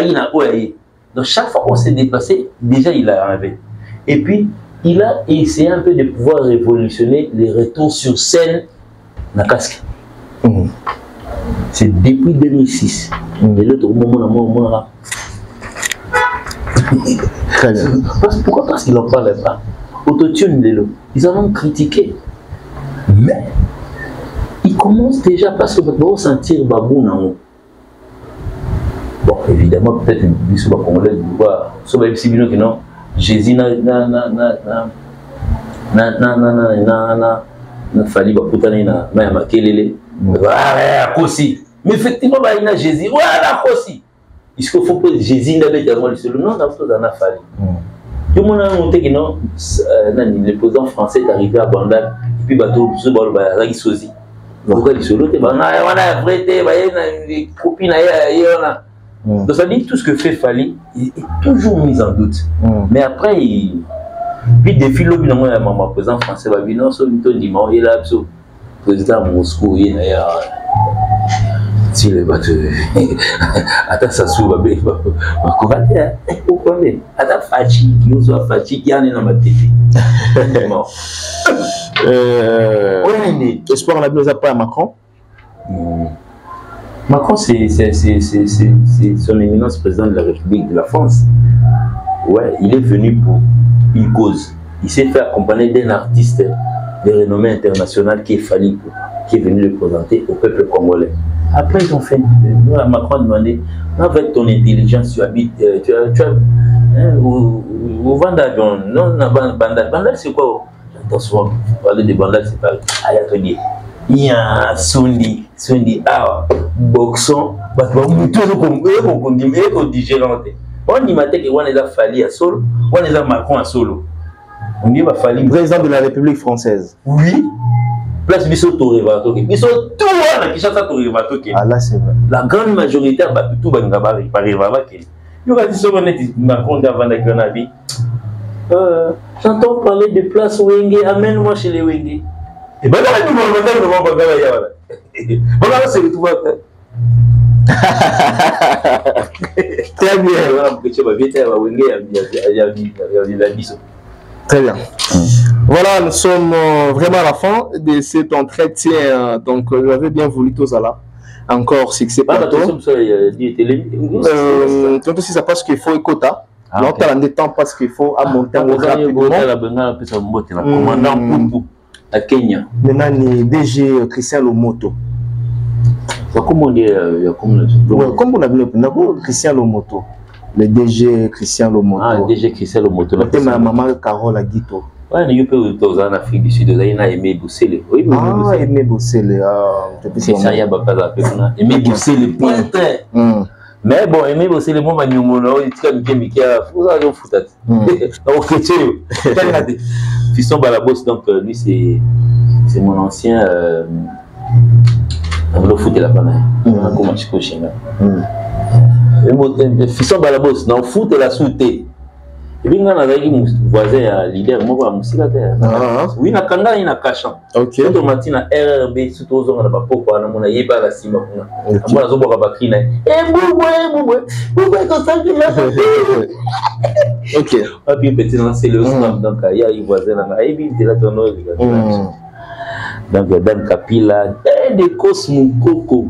Donc, chaque fois qu'on s'est déplacé, déjà, il a arrivé. Et puis, il a essayé un peu de pouvoir révolutionner les retours sur scène dans le casque. C'est depuis 2006. Et l'autre moment, très bien. Pourquoi? Parce qu'ils n'en parlaient pas. Autotune, ils en ont critiqué. Mais, ils commencent déjà parce que vous ressentir Babou Nango. Bon, évidemment, peut-être que les Congolais voient, sauf que non, Jésus n'a fallu na makelele aussi. Mais effectivement il a Jésus voilà aussi. Il faut que Jésus n'a pas dit le nom n'a fallu. Tout le monde a noté que non, le président français est arrivé à Bandal et puis bateau ce bol ba sozi. Pourquoi il se lote on a prêté les copines ailleurs. Donc ça dit tout ce que fait Fali est toujours mis en doute. Mais après puis défi le président français va venir sur le dimanche il a le président Moscou il y a si les bateaux attends ça s'ouvre pourquoi mais attends fatigue il soit fatigue il y en a dans ma tête. Espoir on a besoin pas à Macron. Macron, c'est son éminence président de la République de la France. Ouais, il est venu pour une cause. Il s'est fait accompagner d'un artiste de renommée internationale qui est venu le présenter au peuple congolais. Après, ils ont fait. Macron a demandé, avec ton intelligence, tu habites. Tu as. Au Vandal, non, Bandal, c'est quoi? J'entends souvent parler de Bandal, c'est pas. Ayatollah. Il y a un Sundi, Boxon, on dit matin que on est à Fali à solo, on est à Macron à solo. On dit va Fali. Président de la République française. Oui. Place Bissot Torévato. Bissot tout là qui chante Torévato. Ah là c'est vrai. La grande majorité a battu tout Bangaba par Rivava. Il y aura dit sur Macron d'avant la Grenade. J'entends parler de place Wenge, amène-moi chez les Wenge. Et bien là, nous voilà, c'est le tout. Très bien. Très bien. Voilà, nous sommes vraiment à la fin de cet entretien. Donc, j'avais bien voulu tous là. Encore succès plateau. Tant aussi ça passe qu'il faut écouter. Longtemps en temps parce qu'il faut monter rapidement. À Kenya. Maintenant, le DG Christian Lomoto. Comment on dit comme on a vu Christian Lomoto. Le DG Christian Lomoto. Ah, le DG Christian Lomoto. C'est ma maman Carole Aguito. Ouais, il peut être en Afrique du Sud. Il a aimé Boussele. Oui, ah, aimé Boussele. C'est ça, il y a pas aimé Boussele. Mais bon, aimé Boussele, moi, je suis vous avez un foutat. Ok, tu Fiston Balabos, donc lui c'est mon ancien le foot de la banaille. Comment je coach Fiston Balabos, dans le foot de la souté. Et puis, on a un voisin, leader, moi, je suis oui, il y a Kanga, il y a Kachan. Ok. Quand on a RRB, surtout aux hommes, on a eu pas la cima. On a zobo rabakri na. Ok. Et puis petit c'est le snap donc il y a un voisin là, et puis il est là ton nom. Donc Dan Kapila, des Cosmokoko,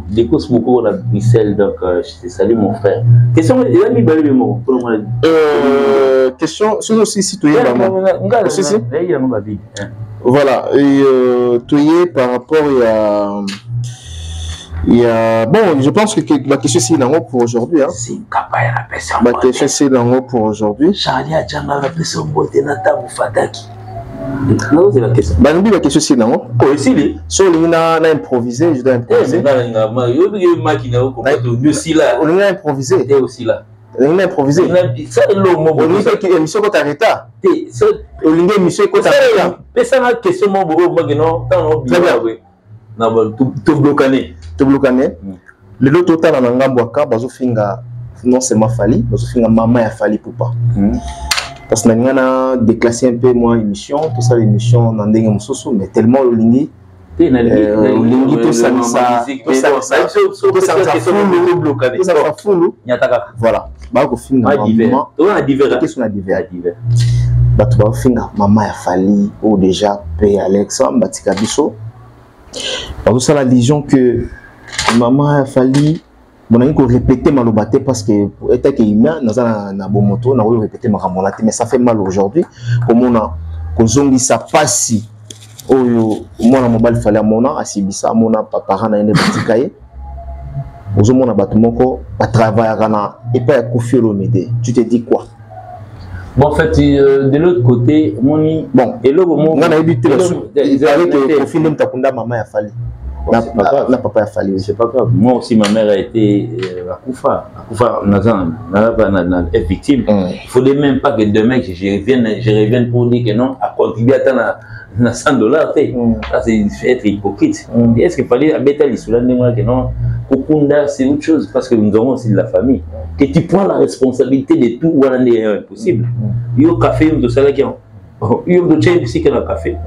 on a Bruxelles donc je te salue mon frère. Question il a mis belle mot pour moi. Question sur aussi citoyen voilà et toyer par rapport il y a bon je pense que la question c'est là pour aujourd'hui hein. C'est capable la personne. La question c'est là pour aujourd'hui. Charlie a déjà la personne boté na tabu fataki. Non, c'est la question. Bah, la question c'est là. Oh, ici, sur le na improvisé, je dois improviser. On a improvisé. T'es aussi là. On a improvisé. Ça est l'homme. On a fait émission quand t'arrêtes. On a fait émission quand t'arrêtes. Mais ça n'a question mon beau non. Très bien. Non, tout bloqué. Tout bloqué. Le lot total en Angambwaka, bazo finga non c'est ma Fally, bazo finga maman ya Fally Poupa. Parce que nous avons déclassé un peu moins l'émission, tout ça l'émission dans des moussousou, mais tellement le lingi. Lingi tout ça voilà. Bah au film maman. On a divers. Qu'est-ce qu'on a divers? Bah tu vas finga maman ya Fally ou déjà P Alexandre Batika Bisso. Tout ça la vision que maman ya Fally bon on a répété malobate parce que pour être humain dans un bon moto on a répété makamolate mais ça fait mal aujourd'hui comme on a kozongi ça passe oyo mwana mobali Fally amona asibisa amona papa na ene batikaye ozomona bato moko ba travailler na et pas Koffi Olomide. Tu te dis quoi? Bon, en fait, de l'autre côté, moni bon et là on a évité avec Koffi Olomide takunda maman ya Fally. Na papa a fallu, c'est pas grave. Moi aussi, ma mère a été à Koufa, est victime. Il faut même pas que demain je revienne pour dire que non, à contribuer à $100. Ça, c'est être hypocrite. Est-ce qu'il fallait abattre les soulans que non, Kokunda, c'est autre chose parce que nous avons aussi de la famille. Que tu prends la responsabilité de tout, voilà, c'est impossible. Il y a un café, il y a un salaire qui ont. Il y a un café, il y a un café.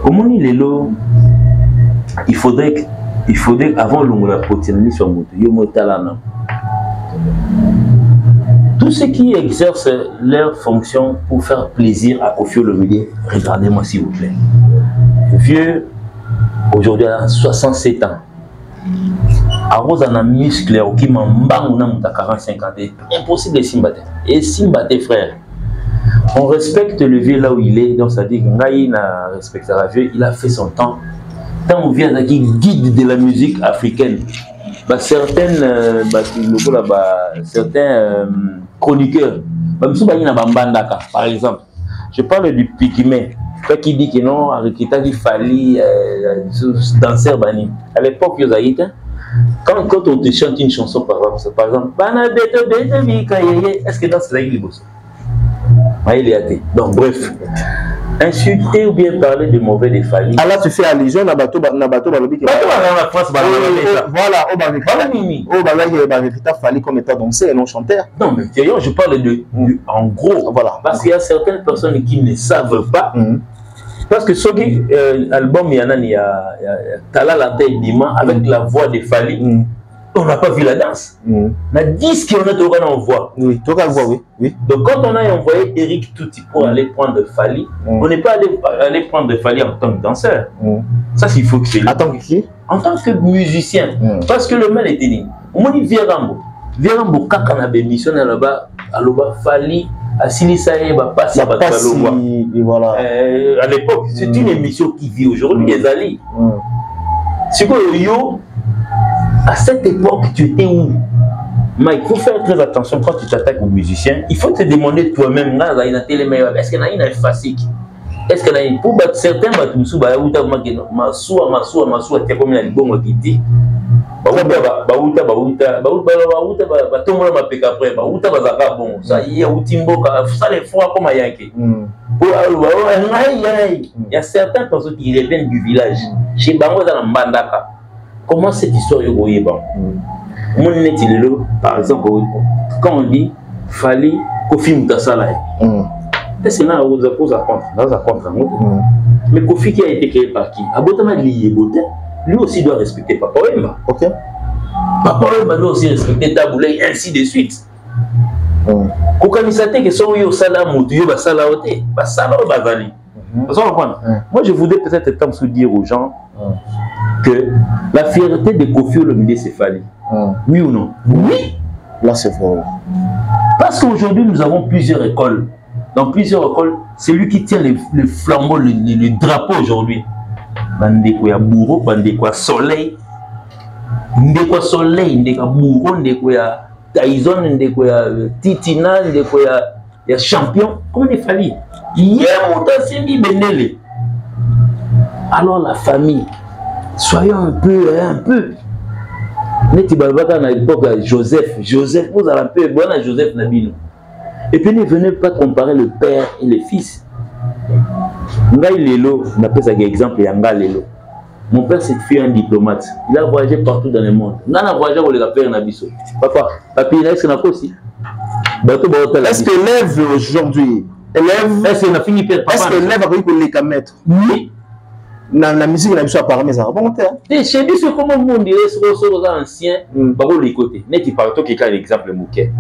Comment il est là? Il faudrait avant la protéine sur moto, tous ceux qui exercent leur fonction pour faire plaisir à Koffi Olomide, regardez-moi s'il vous plaît. Vieux, aujourd'hui à 67 ans, à Rose en a muscle, qui m'a à 45 ans, impossible de s'imbattre. Et s'imbattre, frère. On respecte le vieux là où il est, donc ça dit qu'il respectera le vieux, il a fait son temps. Quand on vient qui guide de la musique africaine, bah, certains chroniqueurs, par exemple, je parle du Pygmée, qui dit que non, qu'il fallait danser bani. À l'époque, quand on te chante une chanson, par exemple, est-ce que dans ce donc bref, insulter ou bien parler de mauvais des Fally. Alors tu fais allusion à bateau balobi qui voilà Fally comme étant danseur et non chanteur. Non mais je parle de en gros voilà parce qu'il y a certaines personnes qui ne savent pas parce que ce album il y a Tala la tête d'Ima avec la voix de Fally. On n'a pas vu la danse. La disque on a tout en voix. Oui, tout en voix, oui. Donc quand on a envoyé Eric Touti pour aller prendre Fally, on n'est pas allé prendre Fally en tant que danseur. Ça c'est il faut que c'est. En tant que qui? En tant que musicien. Parce que le mal était dit. On dit Vierambo quand on a bémission là-bas, alors Fally Assili Saïe va passer à voilà. À l'époque, c'est une émission qui vit aujourd'hui, les alliés. C'est quoi yo? À cette époque, tu étais où? Mais il faut faire très attention quand tu t'attaques aux musiciens. Il faut te demander toi-même, est-ce qu'il y a une facile? Est-ce qu'il y a une pour certains batumsu masua tu comme la libongo qui dit il y a certaines personnes qui reviennent du village chez Bango dans Mbandaka. Comment cette histoire est goyée? Par exemple, quand on dit Fally Koffi Mutasala, c'est là où on apprendre. Mais Koffi qui a été créé par qui? Abotama Liebote, lui aussi doit respecter Papa Wemba. Ok. Papa Wemba doit aussi respecter Taboulay, ainsi de suite. Kokamisate que son yo sala mutu yo basala ote, basala o bazali. Moi je voudrais peut-être dire aux gens que la fierté de Koffi Olomide c'est Fally. Oui ou non? Oui. Là c'est vrai. Parce qu'aujourd'hui nous avons plusieurs écoles. Dans plusieurs écoles, c'est lui qui tient le flambeau, le drapeau aujourd'hui. Bandeko ya bourreau, bandeko ya soleil. Ndeko ya soleil, ndeko ya bourreau, ndeko ya Tyson, ndeko ya Titina, ndeko ya champion. Comment il Fally? Alors la famille, soyons un peu. Neti balbaka na l'époque Joseph vous avez un peu bon à Joseph Nabino. Et puis ne venez pas comparer le père et le fils. Ngai Lelo, on appelle ça exemple Yanga Lelo. Mon père c'est un diplomate. Il a voyagé partout dans le monde. On a voyagé avec le père Nabiso. Papa, papi il a ce n'a pas aussi. Est-ce que l'élève aujourd'hui, est-ce que l'élève a pris pour les camettes? Oui. Dans la musique, il a besoin de parler, mais ça va bon. Chez lui, c'est comme le monde est ancien, par les côtés. Net, il parle tout qui a l'exemple Mouké.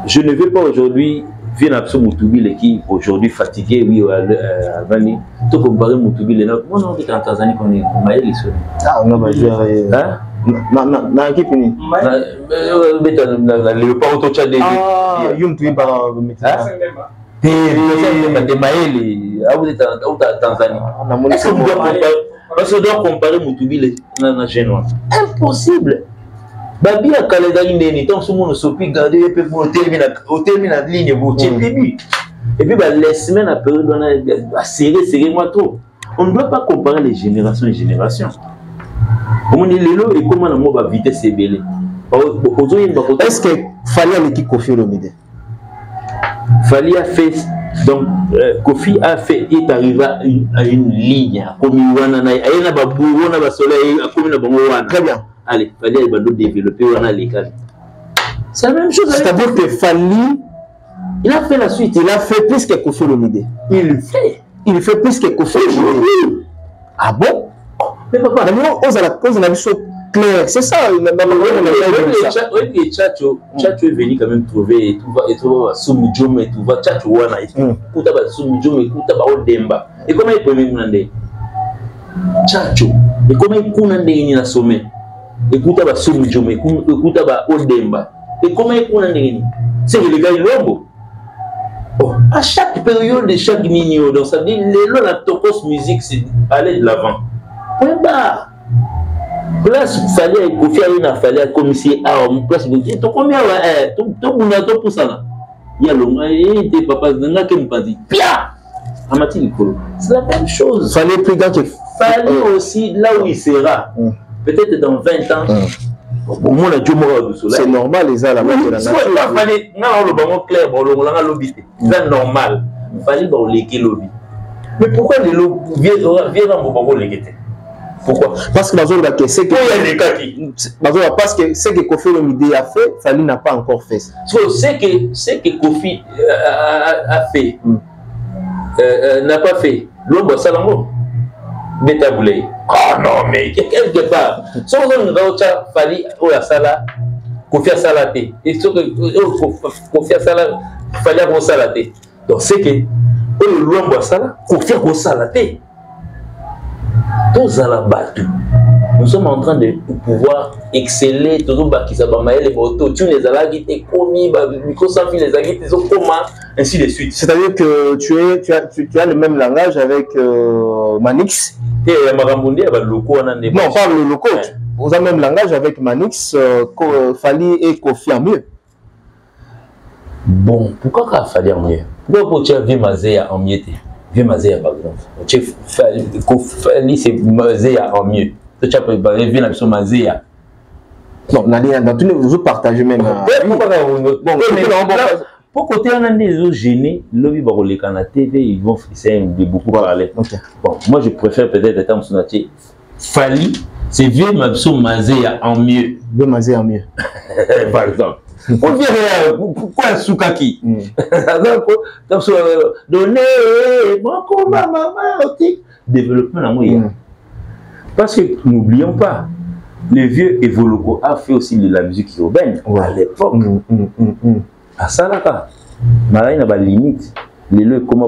Je ne veux pas aujourd'hui venir à Moutoubi qui aujourd'hui fatigué, oui, à Vani. Tout comparer Moutoubi, les notes. Moi, non, on est en Tanzanie, on est maillé les sons. Ah, on va gérer. Hein? Dans l'équipe, fini. Le léopard au Tchad. Ah, il y a par des maïs, vous êtes en Tanzanie. Est-ce qu'on doit comparer Moutoubi à Génois? Impossible. Babi a calendrier ndeni tant ce monde sopi garder et puis au terminer la ligne vous début. Et puis les semaines à période on a serré moi trop. On ne doit pas comparer les générations et générations. Comment les lots et comment on va vitesse c'est belé. Est-ce que fallait aller qui Kofi Olomide? Fallait a fait donc Kofi a fait est arrivé à une ligne comme Wana na ayena ba bourreau na ba soleil comme na bango wana. Très bien. Allez, fallait développer l'école. C'est la même chose. C'est-à-dire que Fali, il a fait la suite. Il a fait plus que Kofi Olomide. Il fait plus que Kofi Olomide. Ah bon? Mais papa, on a vu ça clair. C'est ça. Tchatcho est venu quand même trouver et trouver Soumidjom et trouver Tchatcho Wana. Écoute, Soumidjom, écoute, Odemba. Et comment il peut me demander Tchatcho? Et comment il peut me demander la sommet? Écoute, Soumidjom, écoute, Odemba. Et comment il peut me demander? C'est le gars Lombo. À chaque période de chaque mignon, donc ça veut dire que la topos musique, c'est aller de l'avant. Point barre. Place, il fallait Kofi Alina, il fallait commissaire à place. Tu combien tu pour ça là? Il y a le des papas de n'a qu'un pas dit. Pia! C'est la même chose. Fallait plus grand que. Fallait aussi là où il sera. Peut-être dans 20 ans. Au moins la Dieu c'est normal les gens là-bas. Fallait le ballon clair, le lobby. C'est normal. Il fallait léguer lobby. Mais pourquoi les lobbies viennent dans mon ballon léguer? Pourquoi? Parce que c'est que parce que ce que Kofi Olomide a fait, Fali n'a pas encore fait. Ce que Kofi a fait, n'a pas fait. L'homme Salango, Beta Boulay. Ah non, mais quelque part, si on a Fali ou la Sala, Kofi a salaté. Et ce que Kofi a salaté, Fali a salaté. Donc c'est que l'homme Sala, Kofi a salaté. Tous à la batte. Nous sommes en train de pouvoir exceller. Toujours les motos, tu les as guidés, commis, les aguités, ainsi de suite. C'est-à-dire que tu as le même langage avec Manix. Et Marambundi, non, pas le loco. Vous avez le même langage avec Manix, Fali et Kofi en mieux. Bon, pourquoi Fali en mieux? Pourquoi tu as vu Mazéa en mieux? Vieux Mazéa par exemple. Fali c'est Mazéa en mieux. Tu as vu la mission Mazéa. Non, dans tous les vous partagez même. Pour côté on a des autres gênés, lobby barolé quand la TV ils vont frisser beaucoup parler. Bon, moi je préfère peut-être être en sonatier. Fali c'est vieux Mazéa en mieux. Vieux Mazéa en mieux. Par exemple. On dirait pourquoi Soukaki? Donner mon combat, maman, développement la moyenne. Parce que n'oublions pas, le vieux Evoloko a fait aussi de la musique urbaine à l'époque. À Salaka, il n'a pas de limite. Les lieux comme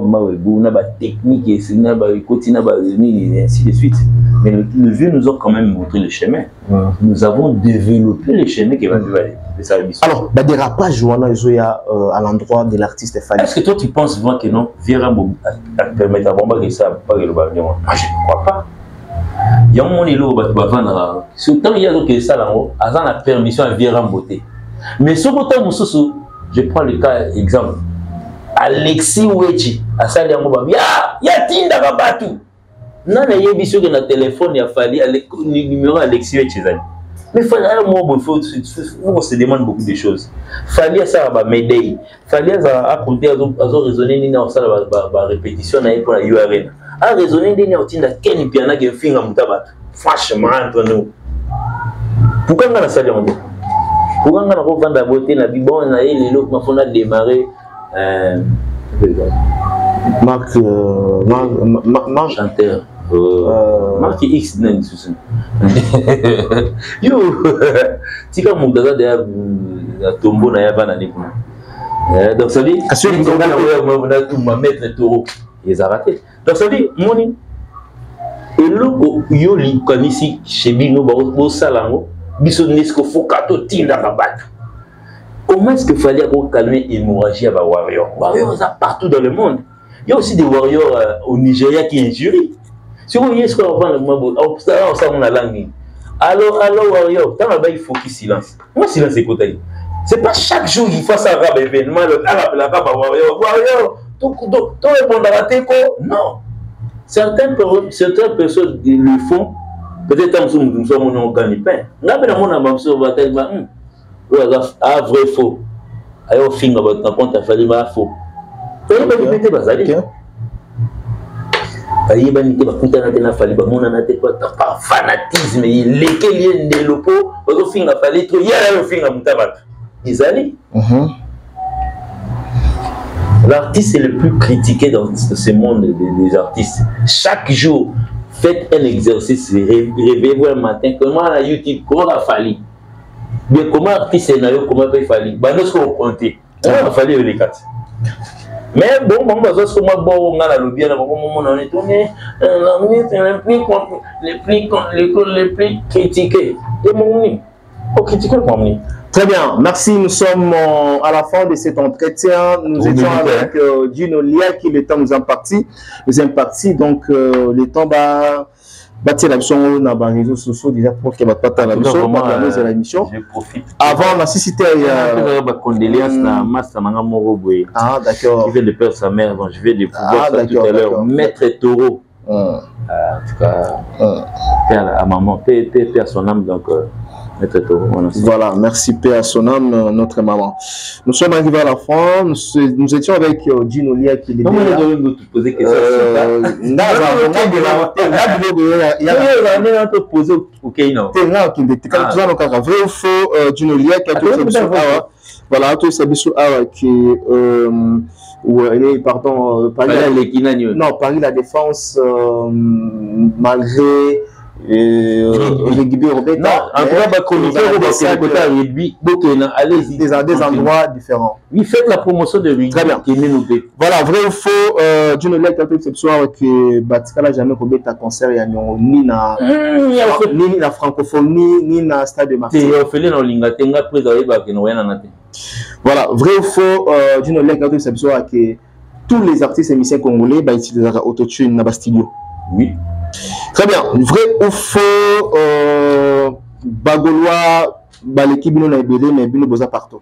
il n'a pas de technique, il n'a pas de côté, et ainsi de suite. Mais le vieux nous a quand même montré le chemin. Nous avons développé le chemin qui va nous aller. Alors, le dérapage à l'endroit de l'artiste Fali. Est-ce que toi tu penses vraiment que non, Viera permet à Bomba que ça pas le bas? Moi je ne crois pas. Il y a un moment où il va surtout il y a que ça là, avant la permission à Viera Mboté. Mais sur le temps je prends le cas exemple. Alexis Wechi, à ça il y a Tinda Babatu. Non, il y a bien sûr que le téléphone il a fallu le numéro Alexis Wechi. Mais on se demande beaucoup de choses. Fallait ça va m'aider. Fallait à compter à raisonner ni na ça va répétition na pour la URL. À raisonner ni na otinda ken piana ke finga mutaba. Franchement entre nous. Pourquoi on a ça de monde? Pourquoi on a revendre la beauté na bibon na les lots ma fona démarrer Marc chanteur. Marque X n'est yo tika mugaza de tombo na yaba na nikuna donc ça dit ma mettre le taureau ils a raté donc ça dit moni et logo yo li kanisi chez bino bo salango biso nesko fokato tinda kabatu. Comment est-ce qu'il fallait calmer l'hémorragie à warriors partout dans le monde? Il y a aussi des warriors au Nigeria qui injurient. Si vous voyez ce qu'on va faire, ça on a langue. Alors warrior, il faut qu'il silence. Moi silence écoutez. C'est pas chaque jour qu'il faut ça arabe événement, le arabe la arabe warrior. Tout répondre à la teco. Non. Certaines personnes le font. Peut-être que nous sommes en gagne-pain. Là, on a sur bataille. Ah, vrai faux. Alors, fin de votre compte, il fallait faux. Il y a des bazali. Il y a des fanatisme. Il est des lopos. Il a fallu trop. Il y a un film à Moutabat. L'artiste est le plus critiqué dans ce monde des artistes. Chaque jour, faites un exercice. Réveillez-vous un matin. Comment la YouTube, comment la fallu? Mais comment artiste scénario, comment il fallait? Bah, nous sommes comptés. Il fallait les quatre. Mais bon, on va voir comment bon on a la lobby, on est tourné. Les plus critiqués. Et mon pour critiquer le premier. Très bien, merci. Nous sommes à la fin de cet entretien. Nous étions avec Gino Lia qui le temps nous a parti. Donc le temps va. Bâtir la mission dans les réseaux sociaux déjà pour que votre la mission. Je profite. Avant la cité condoléances na master nanga moko boye. Ah d'accord. Qui vient de perdre sa mère, donc je vais découvrir ça tout à l'heure. Maître Taureau. En tout cas, père à maman, père son âme donc Maître Taureau. Voilà, merci père à son âme notre maman. Nous sommes arrivés à la fin, nous étions avec Gino Lia qui est comment on doit te poser question poser OK non. Vrai ou faux Gino Lia qui a voilà, tout ça biso qui pardon Paris la Défense malgré des endroits différents. Oui, faites la promotion de rugby. Très bien. Voilà, vrai ou faux, Gino Lia qui a fait ce soir que Batikala jamais commis un concert ni na francophonie ni na stade de Marseille. Voilà, vrai ou faux, Gino Lia qui a fait ce soir que tous les artistes et musiciens congolais utilisent autotune dans le studio. Oui. Très bien. Vrai ou faux, Bagolois, l'équipe nous a ébélé, mais nous bosa partout.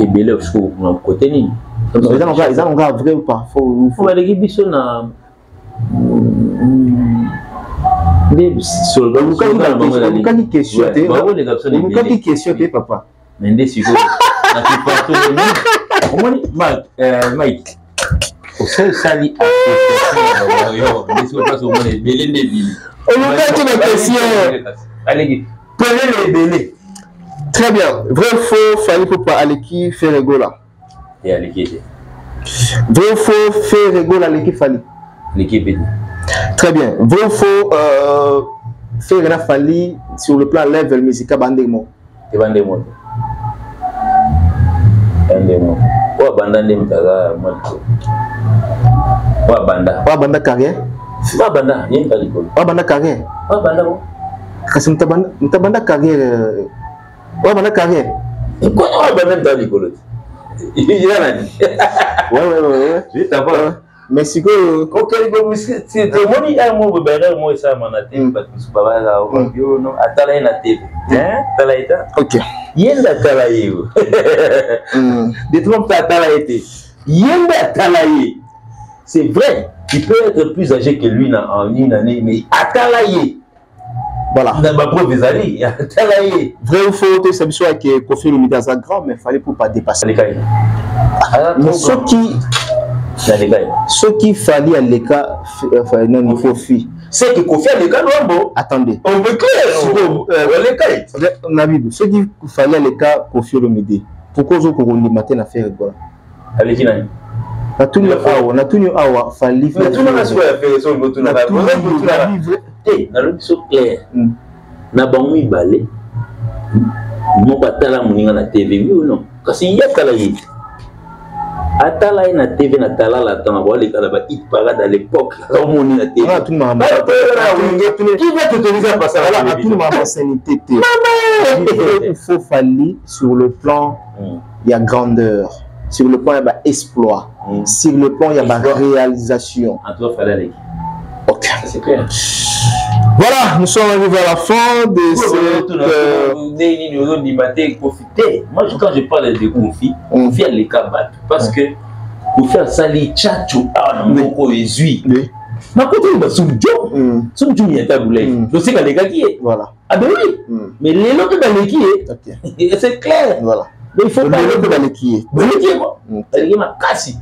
Ébélé au côté ni. Ils ont vrai ou pas? Faux. L'équipe ils na. Papa. Mike. Au seul sali allez, prenez les bélés. Très bien. Vrai ou faux, fallait pas aller qui fait rigola. Et aller qui vrai ou faux, fait rigola aller qui fallait. L'équipe. Très bien. Vrai ou faux, fait rien fallait sur le plan level musical bandemo. Et bandemo. Bandemo. Wa banda ndemtaga mwato. Wa banda carrière. Wa banda yenda likolo. Wa banda carrière. Wa banda mo. Kasi mtabanda carrière. Wa banda carrière. Quoi wa banda ndali likolo. Il a nani. Ouais. Je t'avoue. Mais si que OK c'est moni un mot bébé moi ça manate parce que baba la yo no atala na TV. Hein? Talaita. OK. Yenda talaye. Détrompe ta talaye. Yenda talaye. C'est vrai, il peut être plus âgé que lui en une année, mais atalaye. Voilà. On a ma preuve des alliés. Vrai ou faux, c'est ça que Kofi Olomide a grand, mais il fallait pour pas dépasser. Mais ce qui fallait à l'écart, il faut fuir. C'est que Kofi a l'écart, non? Attendez. On veut clair. Nabibu, ce qu'il fallait à l'écart, Kofi Olomide. Pourquoi vous avez dit matin à faire quoi? Avec qui n'a on a tout le awa, fallait faire. Tout le monde a fait ça, tout le monde a fait. Eh, na lobi so clair. Na bango ibale. Mo patala muninga na TV oui ou non? Kasi ya kala yi. Atala na TV na tala la tanga ba le kala ba hit parade à l'époque. Ka moni na TV. Ah tout le monde. Qui va t'autoriser à passer à la tout le monde ancienneté. Il faut fallir sur le plan il y a grandeur. Sur le plan il y a exploit. Sur le plan il y a réalisation. En tout cas fallait. OK, c'est clair. Voilà, nous sommes arrivés à la fin de cette... Moi, quand je parle de conflit, on fait les cabanes. Parce que pour faire ça, les tchatchou, on a ezui. Ma côté, il y a Soumdjou, il y a taboulé. Je sais qu'il y a les gars qui est. Voilà. Ah ben oui. Mais les autres dans les qui est. C'est clair. Voilà. Il faut pas les dans les qui est. Dans les qui est, quoi. Les gars, ma casse.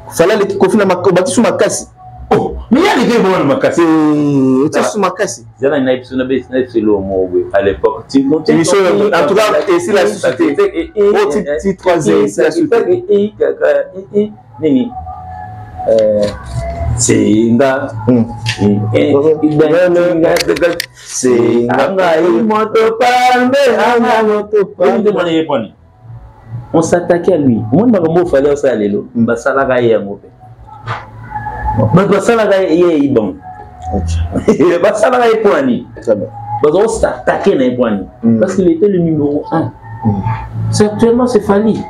Fallait les conflits, bâti sur ma casse. Oh, mais il y a les gars qui vont me casser. Tu es ma casse. Il y a une épisode à l'époque. En tout cas, et c'est la société. C'est 3e, c'est la société. C'est un gars. C'est un gars. On s'attaquait à lui. Moi, je me fallait ça aller là. Basalaga est un mauvais. Basalaga est bon. Basalaga est poigné. Parce qu'on s'attaquait dans les poignées. Parce qu'il était le numéro 1. Actuellement, c'est Fali.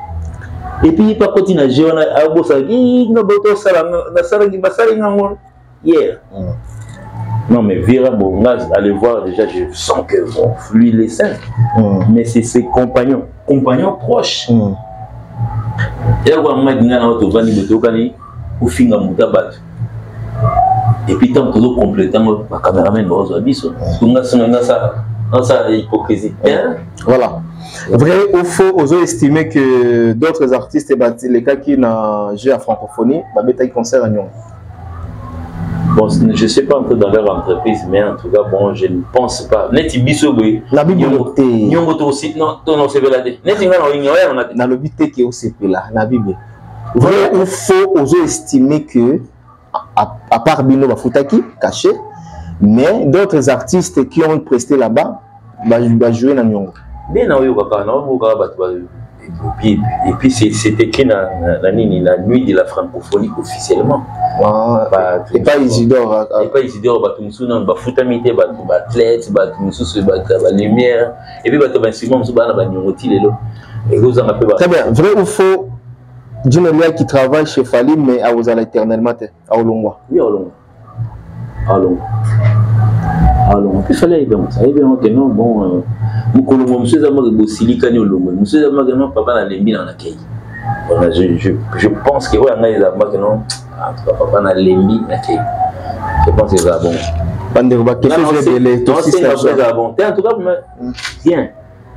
Et puis, il pas continuer à jouer à Bossagui. Hier. Non, mais Vera Bongas, allez voir, déjà, je sens que bon, lui, il est sain. Mais c'est ses compagnons proches. Et là, on m'a dit, et puis, tant que nous complétons, ma caméraman va au biseau. Ça, hypocrisie. Voilà. Vrai ou faux, on a estimé que d'autres artistes, les cas qui ont joué à francophonie, ils concert à Nyon. Bon, je ne sais pas un peu dans leur entreprise, mais en tout cas, bon, je ne pense pas. Neti biso boy. La Bible. Nyongo to aussi non, to non c'est belade. Neti ngana o ignoré on a. Na lobi te ke o CP là, la Bible. Vrai ou faux, on a estimé que à part Bino Bafutaki caché, mais d'autres artistes qui ont presté là-bas va jouer dans Nyongo. Bien na yo kaka na o ka ba et puis c'est écrit la nuit de la francophonie officiellement. Et pas Isidore. Et pas Isidore, Batumsuna, Bafutamite, Batlet, Batumsus, Lumière. Et puis Batabasimon, Subana, Banyoti, les lots. Et vous en appelez. Très bien. Vrai ou faux, Djinolia qui travaille chez Fali, mais à Ozala éternellement, à Olongwa. Oui, à Olongwa. À Olongwa. À Olongwa. Puis il fallait bien ça. Et bien que non, bon. Monsieur Zamaga Silicani Olongwa. Monsieur Zamaga non, papa n'a les mis dans la caille. Voilà, je pense que oui, non. En tout cas, papa n'a les mis dans la caille. Je pense que c'est ça bon. En tout cas, tiens,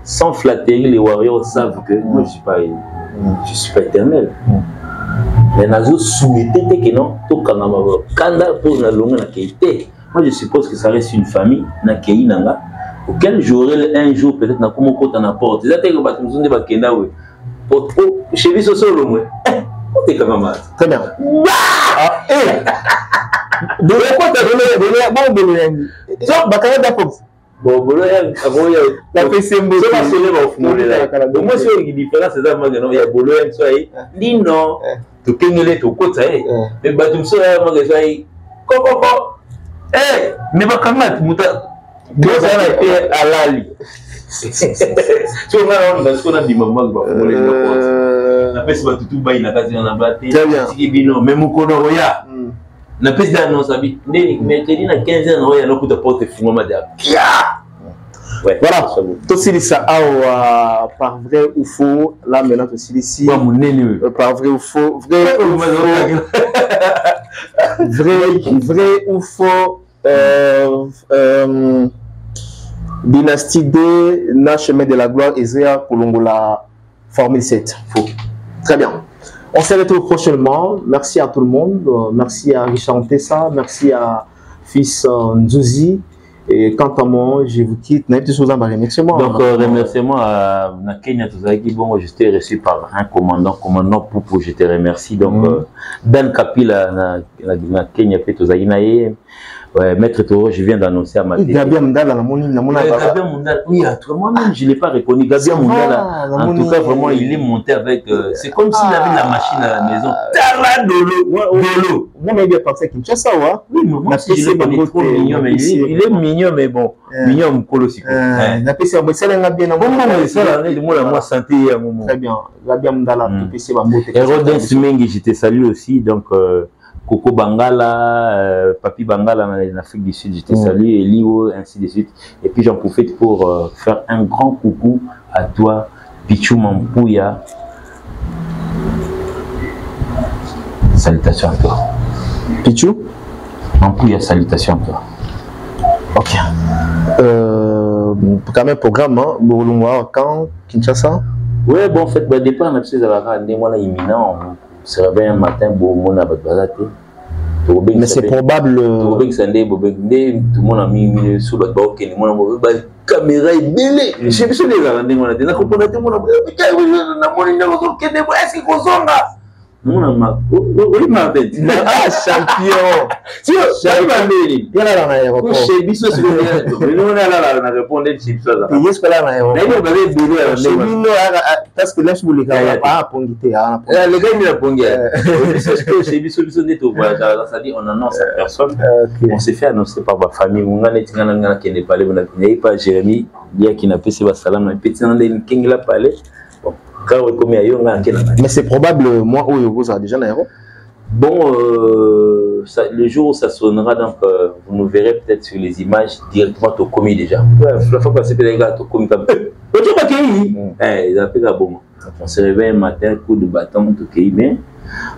sans flatterie, les warriors savent que moi je suis pas éternel. Mais nazo souhaité que non, tout kanda pour la longue na keité. Moi je suppose que ça reste une famille na kei nanga auquel j'aurai un jour peut-être na comme côté na porte. Ça t'es que ba nous ba kenda we. Pour chez lui solo moi. T'es comme mal. Très bien. Ah de quoi t'as donné bon yangi. So bakaya d'apop. Bon bolo yang aboya la PC mbo so ba sele ba fumole la. Donc moi c'est une différence c'est ça moi non ya bolo yang so ai lino to kengele to kota mais batum so ya moi so ai ko mais ba kamat muta doza na pe alali so ngana on ba so na di mama ba fumole ko na pesi ba tutu ba ina kazi na ba te tiki bino même ko no roya na pesi da non sabi ndeni mercredi na 15 ans roya no kuta porte fumama da ouais, voilà, tout ça par vrai ou faux, là maintenant tout ici par vrai ou faux, vrai ou faux, Dynastie D, na chemin de la gloire, Ezea Kolongola, Formule 7. Faux. Très bien. On se retrouve prochainement. Merci à tout le monde. Merci à Richard Tessa. Merci à Fils Nzouzi. Et quant à moi, je vous quitte. Donc, remerciement à Kenya Tozaki. Bon, je t'ai reçu par un commandant Poupou. Je te remercie. Donc, Dan Kapila, na Kenya Tozaki. Ouais, Maître Toro, je viens d'annoncer à ma télé. Gabia Mundala, oui, moi-même, je ne l'ai pas reconnu. Gabia Mundala, en tout cas, vraiment, il est monté avec. C'est comme s'il avait la machine à la maison. Tara Dolo. Moi, je vais penser qu'il y a ça, oui, mais moi, je l'ai pas trop mignon, mais il est mignon, mais bon. Mignon, mon colo aussi. La PC, c'est un bien. Moi, santé à un moment. Très bien. Gabia Mundala, PC, Rodin Sumengi, je te salue aussi. Donc, Coco Bangala, Papi Bangala en Afrique du Sud, je te salue, Elio, ainsi de suite. Et puis j'en profite pour faire un grand coucou à toi, Pichou Mampouya. Salutations à toi. Pichou Mampouya, salutations à toi. Ok. Quand même, programme, quand Kinshasa? Oui, bon, en fait, au départ, on a fait des mois imminents. Se réveille un matin, mais c'est probable. Tout le monde a mis sous la caméra est belle. Je sais oui, Martin. Ah, champion. Tu il y a là dans l'aéroport. Chez Bissou, c'est on est là, on a répondu chez Bissou. Il est là dans l'aéroport. Parce que là, je voulais pas pongiter. Les gars, ils ont pongé. Chez Bissou, ça dit, on annonce à personne. On s'est fait annoncer par ma famille. On a dit qu'il n'est pas allé. On n'a pas Jérémy, qui n'a pas fait salam. On a petit qui l'a parlé. Mais c'est probable, moi, où vous avez déjà un aéro. Bon, le jour où ça sonnera, donc vous nous verrez peut-être sur les images directement au commis déjà. La fois passée, les gars, au commis comme on se réveille un matin, coup de bâton, tout est bien.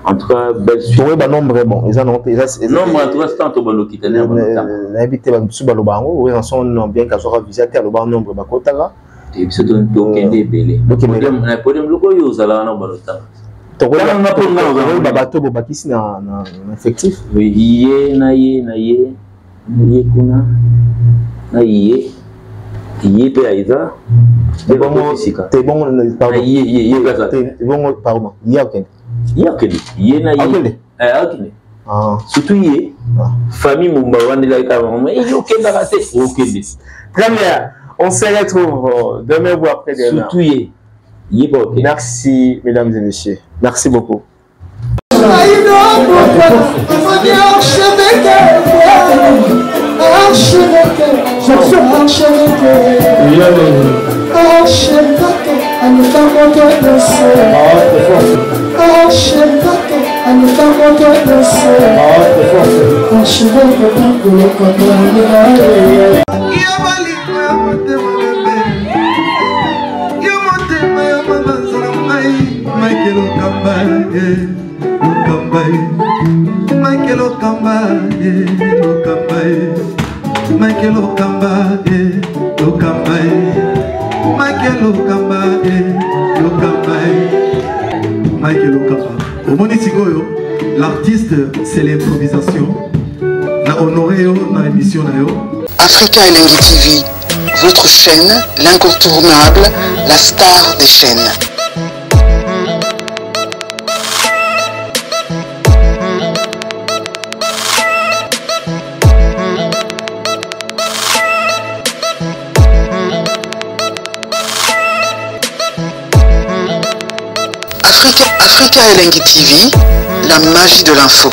En tout cas, belle suite. Nombre bon, ils en ont nombre en tout cas, c'est tant au balo qui tenait. Habité sous Balobango, oui, en son nom bien qu'à soit visité à l'Oban nombre Bakotara. Et puis c'est un token de belé. Un podium, le goût, vous allez en avoir le temps. Tu as un bateau pour bâtir un effectif. Oui, naïe, kuna, naïe, pe aïda. T'es bon, pardon. Surtout famille Mumbawan de la très bien. On se retrouve demain ou après-demain. Merci, mesdames et messieurs. Merci beaucoup. L'artiste, c'est l'improvisation. Na honoré dans l'émission. Africa Elengi TV, votre chaîne, l'incontournable, la star des chaînes. Africa Elengi TV, la magie de l'info.